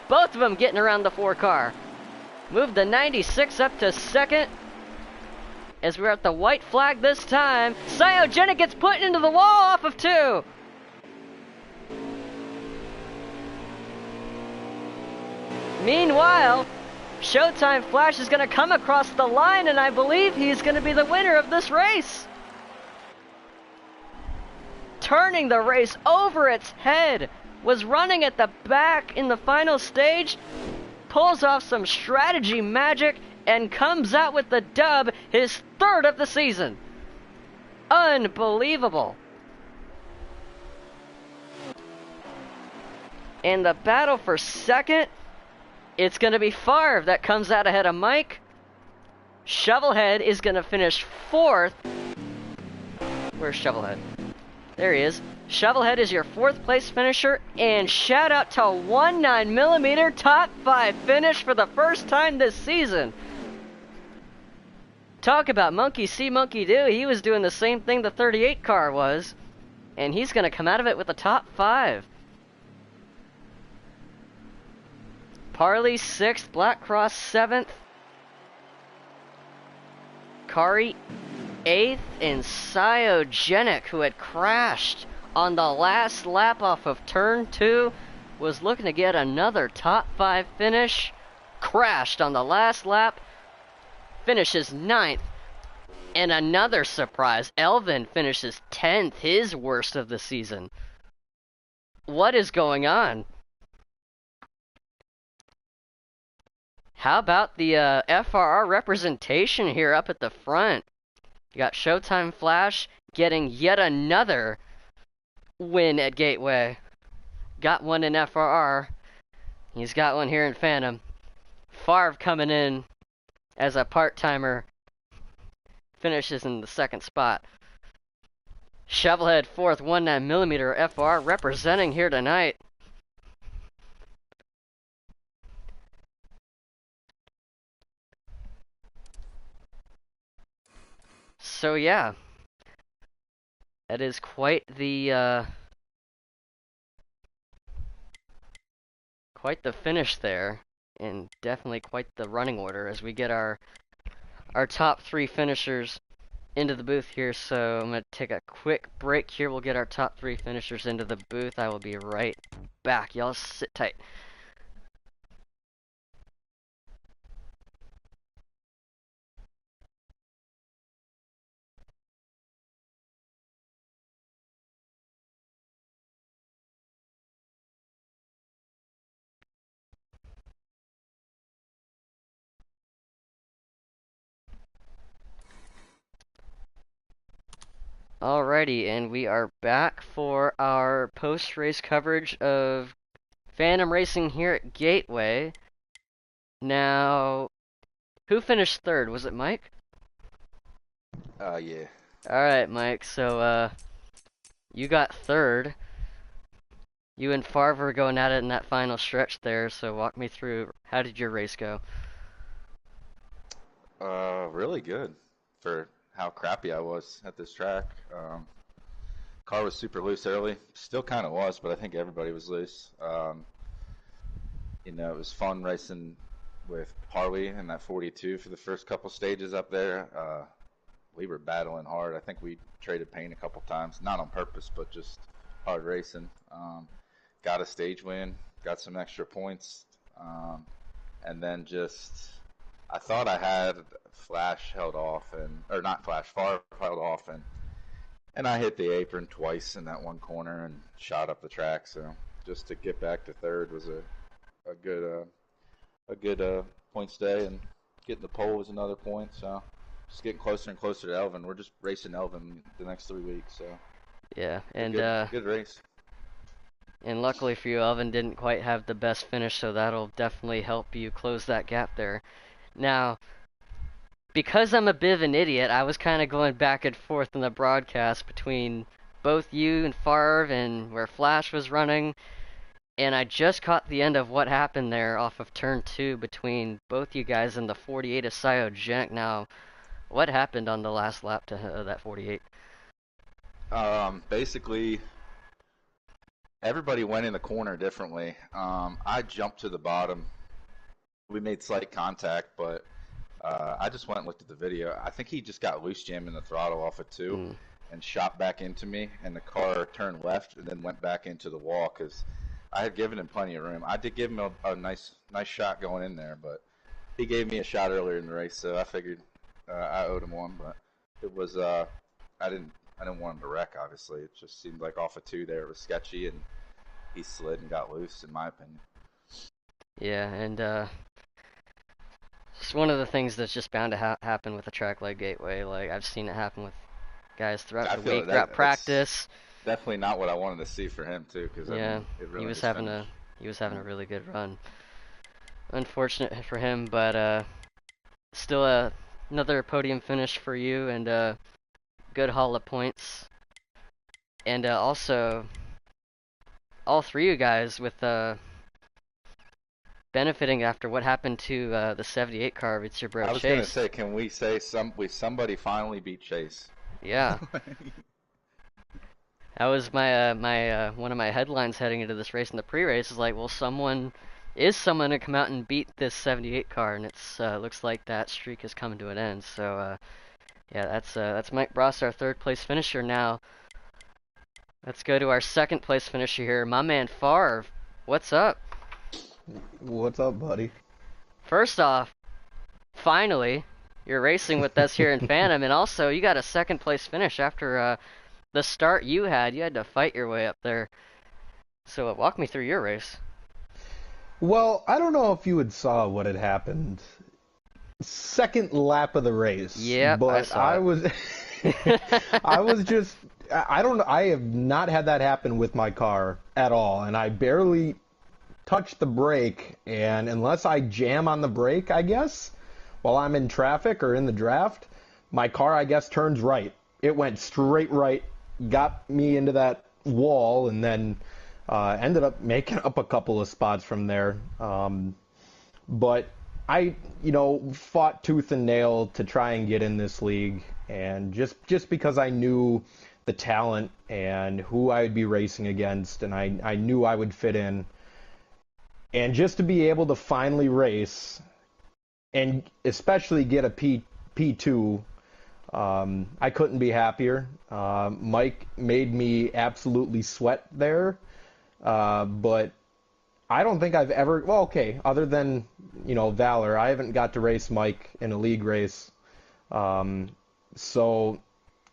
Both of them getting around the 4 car. Move the 96 up to second. As we're at the white flag this time. Cyogenic gets put into the wall off of 2. Meanwhile, Showtime Flash is going to come across the line, and I believe he's going to be the winner of this race. Turning the race over its head, was running at the back in the final stage, pulls off some strategy magic, and comes out with the dub, his 3rd of the season. Unbelievable. And the battle for second, it's going to be Favre that comes out ahead of Mike. Shovelhead is going to finish 4th. Where's Shovelhead? There he is. Shovelhead is your 4th place finisher, and shout out to 19mm top 5 finish for the first time this season. Talk about monkey see, monkey do. He was doing the same thing the 38 car was, and he's going to come out of it with a top 5. Parley 6th, Black Cross 7th, Kari 8th, and Cyogenic, who had crashed on the last lap off of turn 2, was looking to get another top 5 finish, crashed on the last lap, finishes 9th, and another surprise, Elvin finishes 10th, his worst of the season. What is going on? How about the FRR representation here up at the front? You got Showtime Flash getting yet another win at Gateway. Got one in FRR. He's got one here in Phantom. Favre coming in as a part-timer. Finishes in the 2nd spot. Shovelhead 4th, 19mm FR representing here tonight. So yeah, that is quite the finish there, and definitely quite the running order as we get our top 3 finishers into the booth here. So I'm gonna take a quick break here. We'll get our top 3 finishers into the booth. I will be right back. Y'all sit tight. Alrighty, and we are back for our post-race coverage of Phantom Racing here at Gateway. Now, who finished 3rd? Was it Mike? Yeah. Alright, Mike, so, you got 3rd. You and Favre were going at it in that final stretch there, so walk me through, how did your race go? Really good for how crappy I was at this track. Car was super loose early. Still kind of was, but I think everybody was loose. It was fun racing with Harley in that 42 for the first couple stages up there. We were battling hard. I think we traded paint a couple times, not on purpose, but just hard racing. Got a stage win, got some extra points, and then I thought I had Flash held off, or not Flash, Favre held off, and I hit the apron twice in that one corner and shot up the track. So just to get back to 3rd was a good point stay, and getting the pole was another point. So just getting closer and closer to Elvin. We're just racing Elvin the next 3 weeks. So Yeah, and good race. And luckily for you, Elvin didn't quite have the best finish, so that'll definitely help you close that gap there. Now, because I'm a bit of an idiot, I was kind of going back and forth in the broadcast between both you and Favre and where Flash was running, and I just caught the end of what happened there off of turn 2 between both you guys and the 48 of Cyogenic. Now, what happened on the last lap to that 48? Basically, everybody went in the corner differently. I jumped to the bottom. We made slight contact, but I just went and looked at the video. I think he just got loose jamming the throttle off of 2 and shot back into me, and the car turned left and then went back into the wall because I had given him plenty of room. I did give him a nice shot going in there, but he gave me a shot earlier in the race, so I figured I owed him one. But it was I didn't want him to wreck. Obviously, it just seemed like off of 2 there it was sketchy, and he slid and got loose, in my opinion. Yeah, and it's one of the things that's just bound to happen with a track like Gateway. Like, I've seen it happen with guys throughout the week, throughout practice. Definitely not what I wanted to see for him too, because yeah, I mean, it really he was having a really good run. Unfortunate for him, but still another podium finish for you, and good haul of points. And also, all three of you guys with benefiting after what happened to the 78 car. It's your bro Chase. I was gonna say, can we say somebody finally beat Chase? Yeah. That was my one of my headlines heading into this race. In the pre-race is like, well, someone to come out and beat this 78 car, and it's looks like that streak is coming to an end. So yeah, that's Mike Bross, our third place finisher. Now let's go to our second place finisher here, my man Favre. What's up? What's up, buddy? First off, finally, you're racing with us here in Phantom, and also you got a second place finish after the start you had. You had to fight your way up there. So walk me through your race. Well, I don't know if you had saw what had happened. Second lap of the race. Yeah, but I was I was just I have not had that happen with my car at all, and I barely touch the brake, and unless I jam on the brake, I guess, while I'm in traffic or in the draft, my car, I guess, turns right. It went straight right, got me into that wall, and then ended up making up a couple of spots from there. But I, fought tooth and nail to try and get in this league, and just because I knew the talent and who I would be racing against, and I knew I would fit in. And just to be able to finally race, and especially get a P2, I couldn't be happier. Mike made me absolutely sweat there, but I don't think I've ever, well, okay, other than, Valor, I haven't got to race Mike in a league race. So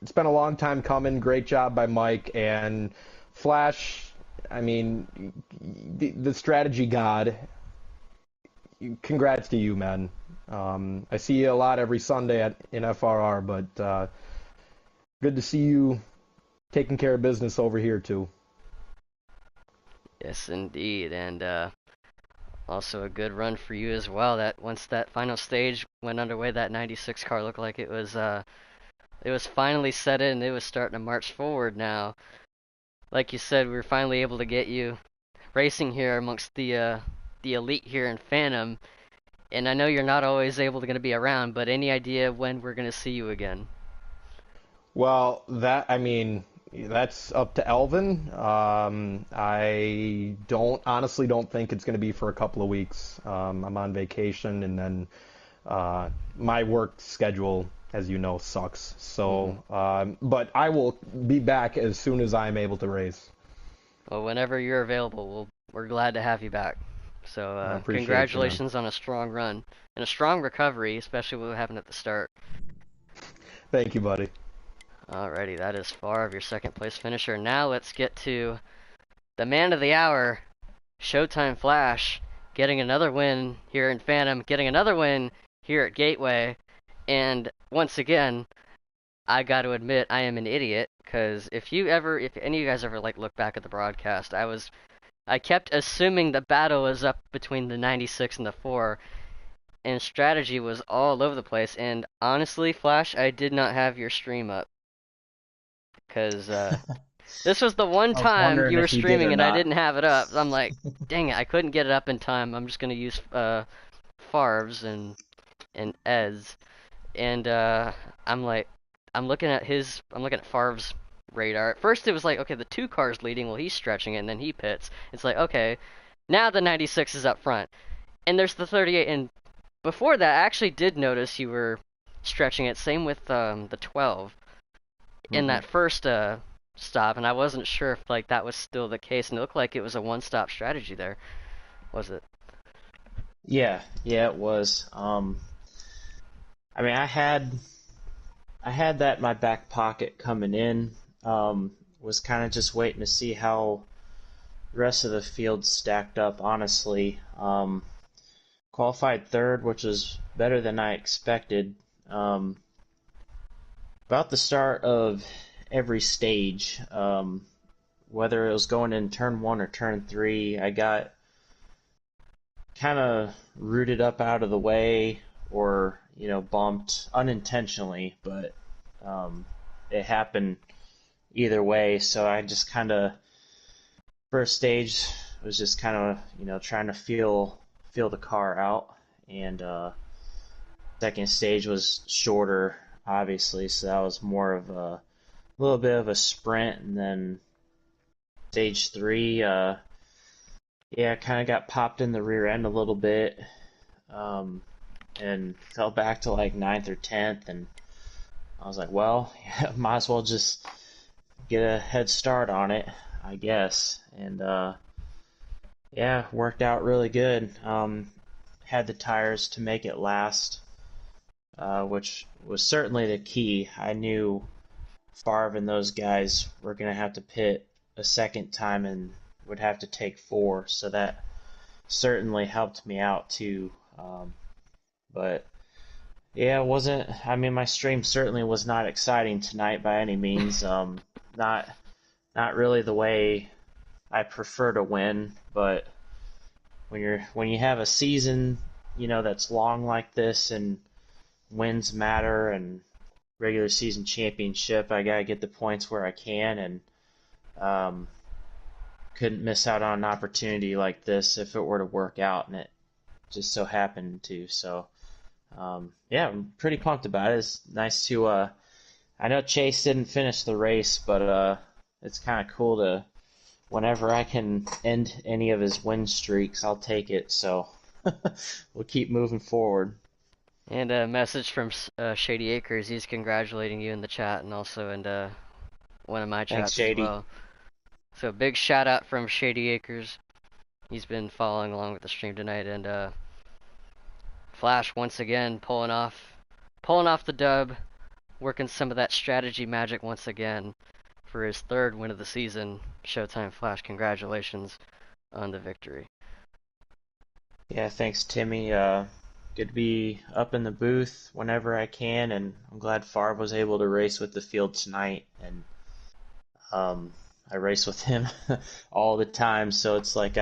it's been a long time coming. Great job by Mike. And Flash, I mean, the strategy god, congrats to you, man. I see you a lot every Sunday in FRR, but good to see you taking care of business over here, too. Yes, indeed. And also a good run for you as well. That once that final stage went underway, that 96 car looked like it was finally set in. It was starting to march forward now. Like you said, we were finally able to get you racing here amongst the elite here in Phantom. And I know you're not always able to going to be around, but any idea when we're going to see you again? Well, that's up to Elvin. I honestly don't think it's going to be for a couple of weeks. I'm on vacation, and then my work schedule, as you know, sucks. So, but I will be back as soon as I'm able to race. Well, whenever you're available, we're glad to have you back. So, congratulations on a strong run and a strong recovery, especially with what happened at the start. Thank you, buddy. Alrighty, that is Favre, your second place finisher. Now let's get to the man of the hour, Showtime Flash, getting another win here in Phantom, getting another win here at Gateway. And once again, I got to admit I am an idiot, because if any of you guys ever look back at the broadcast, I was I kept assuming the battle was up between the 96 and the 4, and strategy was all over the place. And honestly, Flash, I did not have your stream up because this was the one I was time wondering you were if you did streaming or and I not. didn't have it up. I'm like, dang it, I couldn't get it up in time. I'm just gonna use Farves and Eds, and I'm like, I'm looking at Favre's radar. At first, it was like, okay, the 2 cars leading, well, he's stretching it, and then he pits. It's like, okay, now the 96 is up front, and there's the 38. And before that, I actually did notice you were stretching it. Same with the 12 in that first stop, and I wasn't sure if like that was still the case. And it looked like it was a one-stop strategy there, was it? Yeah, it was. I mean, I had that in my back pocket coming in. Was kind of just waiting to see how the rest of the field stacked up, honestly. Qualified third, which was better than I expected. About the start of every stage, whether it was going in turn 1 or turn 3, I got kind of rooted up out of the way, or bumped unintentionally, but it happened either way. So I just kind of, first stage was just kind of trying to feel the car out, and second stage was shorter, obviously, so that was more of a little bit of a sprint. And then stage 3, yeah, kind of got popped in the rear end a little bit, and fell back to like 9th or 10th, and I was like, well, yeah, might as well just get a head start on it, I guess. And yeah, worked out really good. Had the tires to make it last, which was certainly the key. I knew Favre and those guys were going to have to pit a second time and would have to take 4, so that certainly helped me out too. But yeah, it wasn't. I mean, my stream certainly was not exciting tonight by any means. Not really the way I prefer to win, but when you have a season, that's long like this, and wins matter, and regular season championship, I gotta get the points where I can, and couldn't miss out on an opportunity like this if it were to work out, and it just so happened to. So yeah, I'm pretty pumped about it. It's nice to I know Chase didn't finish the race, but it's kind of cool to, whenever I can end any of his win streaks, I'll take it. So we'll keep moving forward. And a message from Shady Acres. He's congratulating you in the chat, and also in one of my Thanks, chats as Shady. well. So big shout out from Shady Acres. He's been following along with the stream tonight, and Flash once again pulling off the dub, working some of that strategy magic once again for his 3rd win of the season. Showtime Flash, congratulations on the victory. Yeah, thanks, Timmy. Good to be up in the booth whenever I can, and I'm glad Favre was able to race with the field tonight. And I race with him all the time, so it's like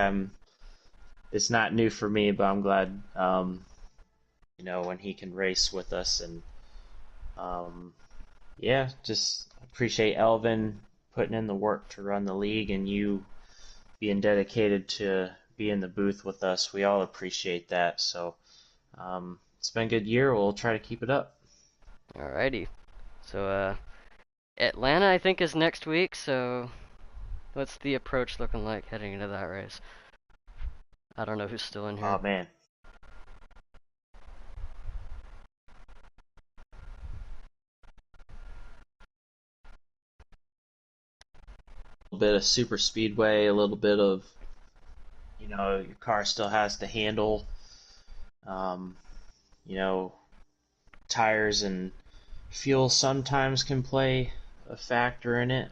it's not new for me, but I'm glad, when he can race with us. And yeah, just appreciate Elvin putting in the work to run the league, and you being dedicated to be in the booth with us. We all appreciate that. So it's been a good year. We'll try to keep it up. Alrighty. So Atlanta, I think, is next week, so what's the approach looking like heading into that race? I don't know who's still in here. Oh, man. A little bit of super speedway, a little bit of, your car still has the handle. Tires and fuel sometimes can play a factor in it.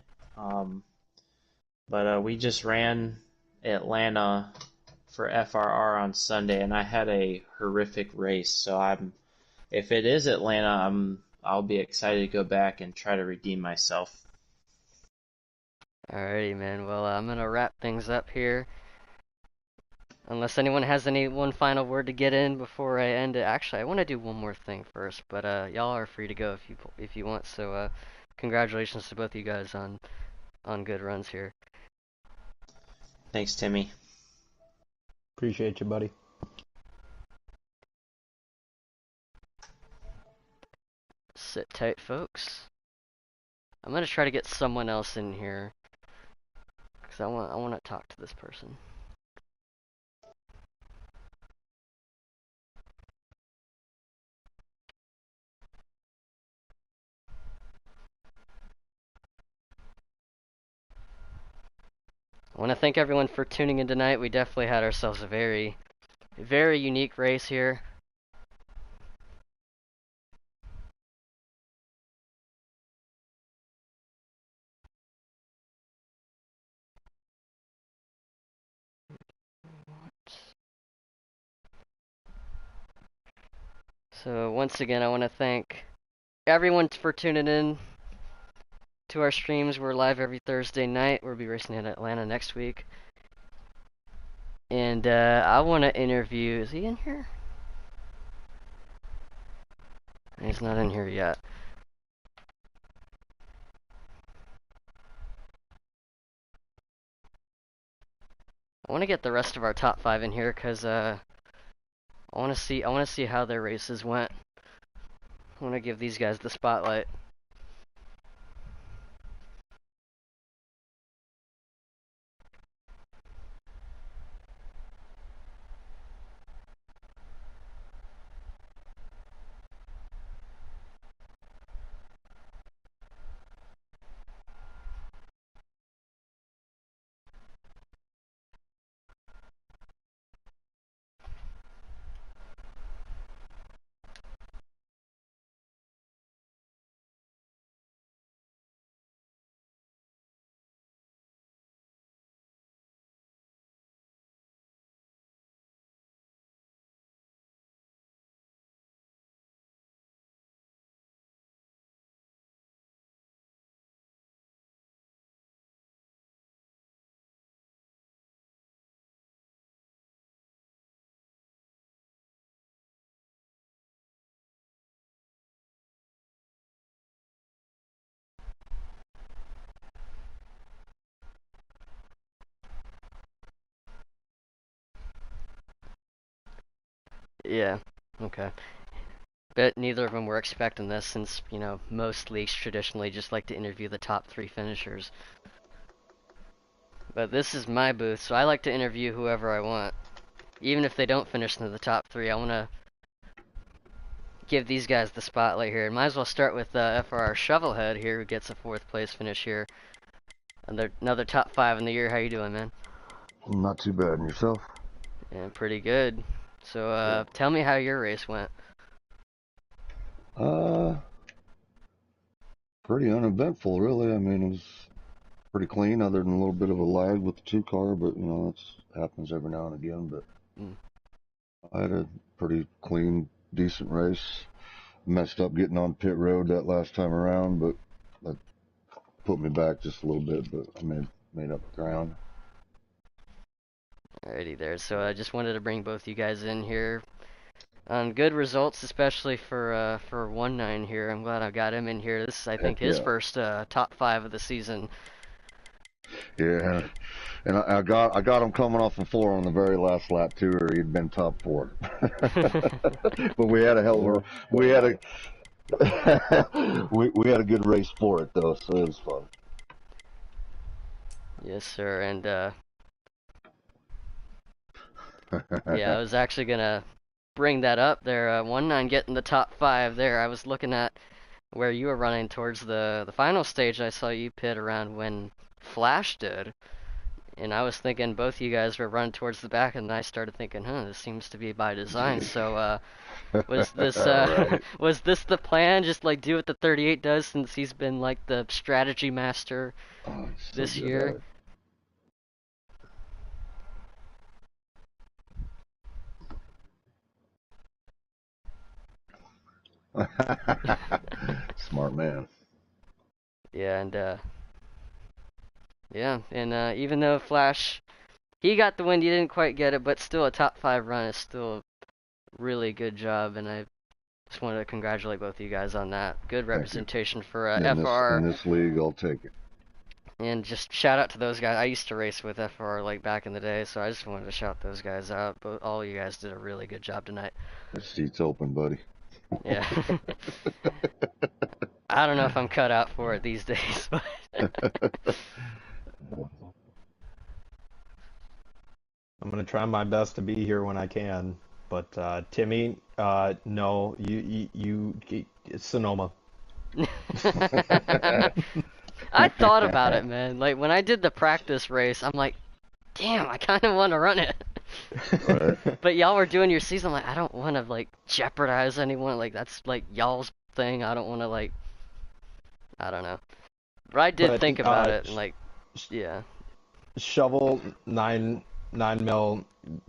But we just ran Atlanta for FRR on Sunday, and I had a horrific race. So if it is Atlanta, I'll be excited to go back and try to redeem myself. Alrighty, man. Well, I'm gonna wrap things up here. Unless anyone has any one final word to get in before I end it. Actually, I want to do one more thing first, but y'all are free to go if you want. So congratulations to both of you guys on good runs here. Thanks, Timmy. Appreciate you, buddy. Sit tight, folks. I'm gonna try to get someone else in here because I want to talk to this person. I want to thank everyone for tuning in tonight. We definitely had ourselves a very, very unique race here. So once again, I want to thank everyone for tuning in to our streams. We're live every Thursday night. We'll be racing in Atlanta next week. And I want to interview... Is he in here? He's not in here yet. I want to get the rest of our top 5 in here because I want to see how their races went. I want to give these guys the spotlight. Yeah, okay. Bet neither of them were expecting this since, you know, most leagues traditionally just like to interview the top 3 finishers. But this is my booth, so I like to interview whoever I want. Even if they don't finish in the top 3, I want to give these guys the spotlight here. Might as well start with FRR Shovelhead here, who gets a 4th place finish here. Another top 5 in the year. How you doing, man? Not too bad. And yourself? Yeah, pretty good. So, tell me how your race went. Pretty uneventful, really. I mean, it was pretty clean, other than a little bit of a lag with the 2-car, but you know, that happens every now and again. But I had a pretty clean, decent race. Messed up getting on pit road that last time around, but that put me back just a little bit. But I made up ground. Alrighty there. So I just wanted to bring both you guys in here on good results, especially for 1-9 here. I'm glad I got him in here. This is, I think, his first top 5 of the season. Yeah, and I got him coming off the 4 on the very last lap too, or he'd been top 4. But we had a hell of a we had a good race for it though, so it was fun. Yes, sir. And yeah, I was actually gonna bring that up there. 1-9 getting the top 5 there. I was looking at where you were running towards the final stage. I saw you pit around when Flash did, and I was thinking both you guys were running towards the back, and I started thinking, this seems to be by design. So was this Right. was this the plan? Just like do what the 38 does, since he's been like the strategy master this year. Smart man. Yeah, and even though Flash, he got the win. You didn't quite get it, but still a top 5 run is still a really good job, and I just wanted to congratulate both of you guys on that. Good representation for FR. In this league, I'll take it. And just shout out to those guys. I used to race with FR like back in the day, so I just wanted to shout those guys out. But all you guys did a really good job tonight. The seat's open, buddy. Yeah. I don't know if I'm cut out for it these days, but I'm gonna try my best to be here when I can. But Timmy, no, you it's Sonoma. I thought about it, man. Like when I did the practice race, I'm like, damn, I kind of want to run it. Right. But y'all were doing your season. I'm like, I don't want to like jeopardize anyone. Like that's like y'all's thing. I don't want to like, I don't know. But I did think about it, and like, yeah. Shovel 9 mil,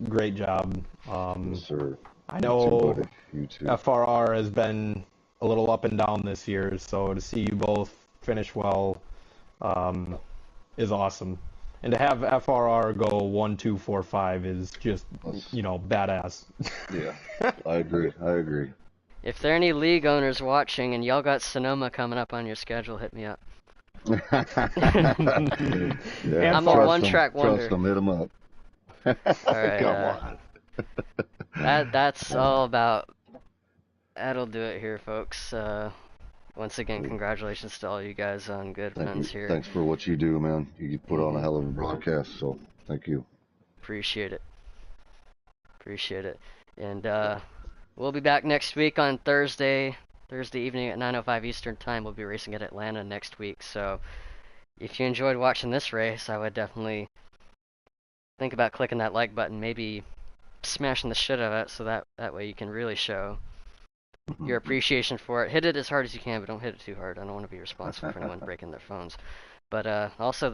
great job. Yes, sir. I know You too. FRR has been a little up and down this year, so to see you both finish well is awesome. And to have FRR go 1, 2, 4, 5 is just, badass. Yeah, I agree. If there are any league owners watching and y'all got Sonoma coming up on your schedule, hit me up. Yeah, I'm a one-track wonder. Trust them, hit them up. All right, that's all about. That'll do it here, folks. Once again, congratulations to all you guys on good runs here. Thanks for what you do, man. You put on a hell of a broadcast, so thank you. Appreciate it. And we'll be back next week on Thursday evening at 9:05 Eastern Time. We'll be racing at Atlanta next week. So if you enjoyed watching this race, I would definitely think about clicking that like button, maybe smashing the shit out of it, so that way you can really show your appreciation for it. Hit it as hard as you can, but don't hit it too hard. I don't want to be responsible for anyone breaking their phones. But also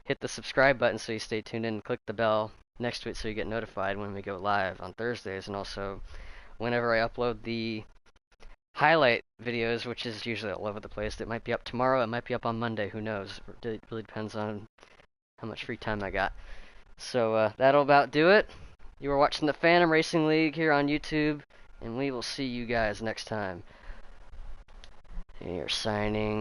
hit the subscribe button so you stay tuned in, and click the bell next to it so you get notified when we go live on Thursdays, and also whenever I upload the highlight videos, which is usually all over the place. It might be up tomorrow, it might be up on Monday, who knows. It really depends on how much free time I got. So that'll about do it. You were watching the Phantom Racing League here on YouTube, and we will see you guys next time. You're signing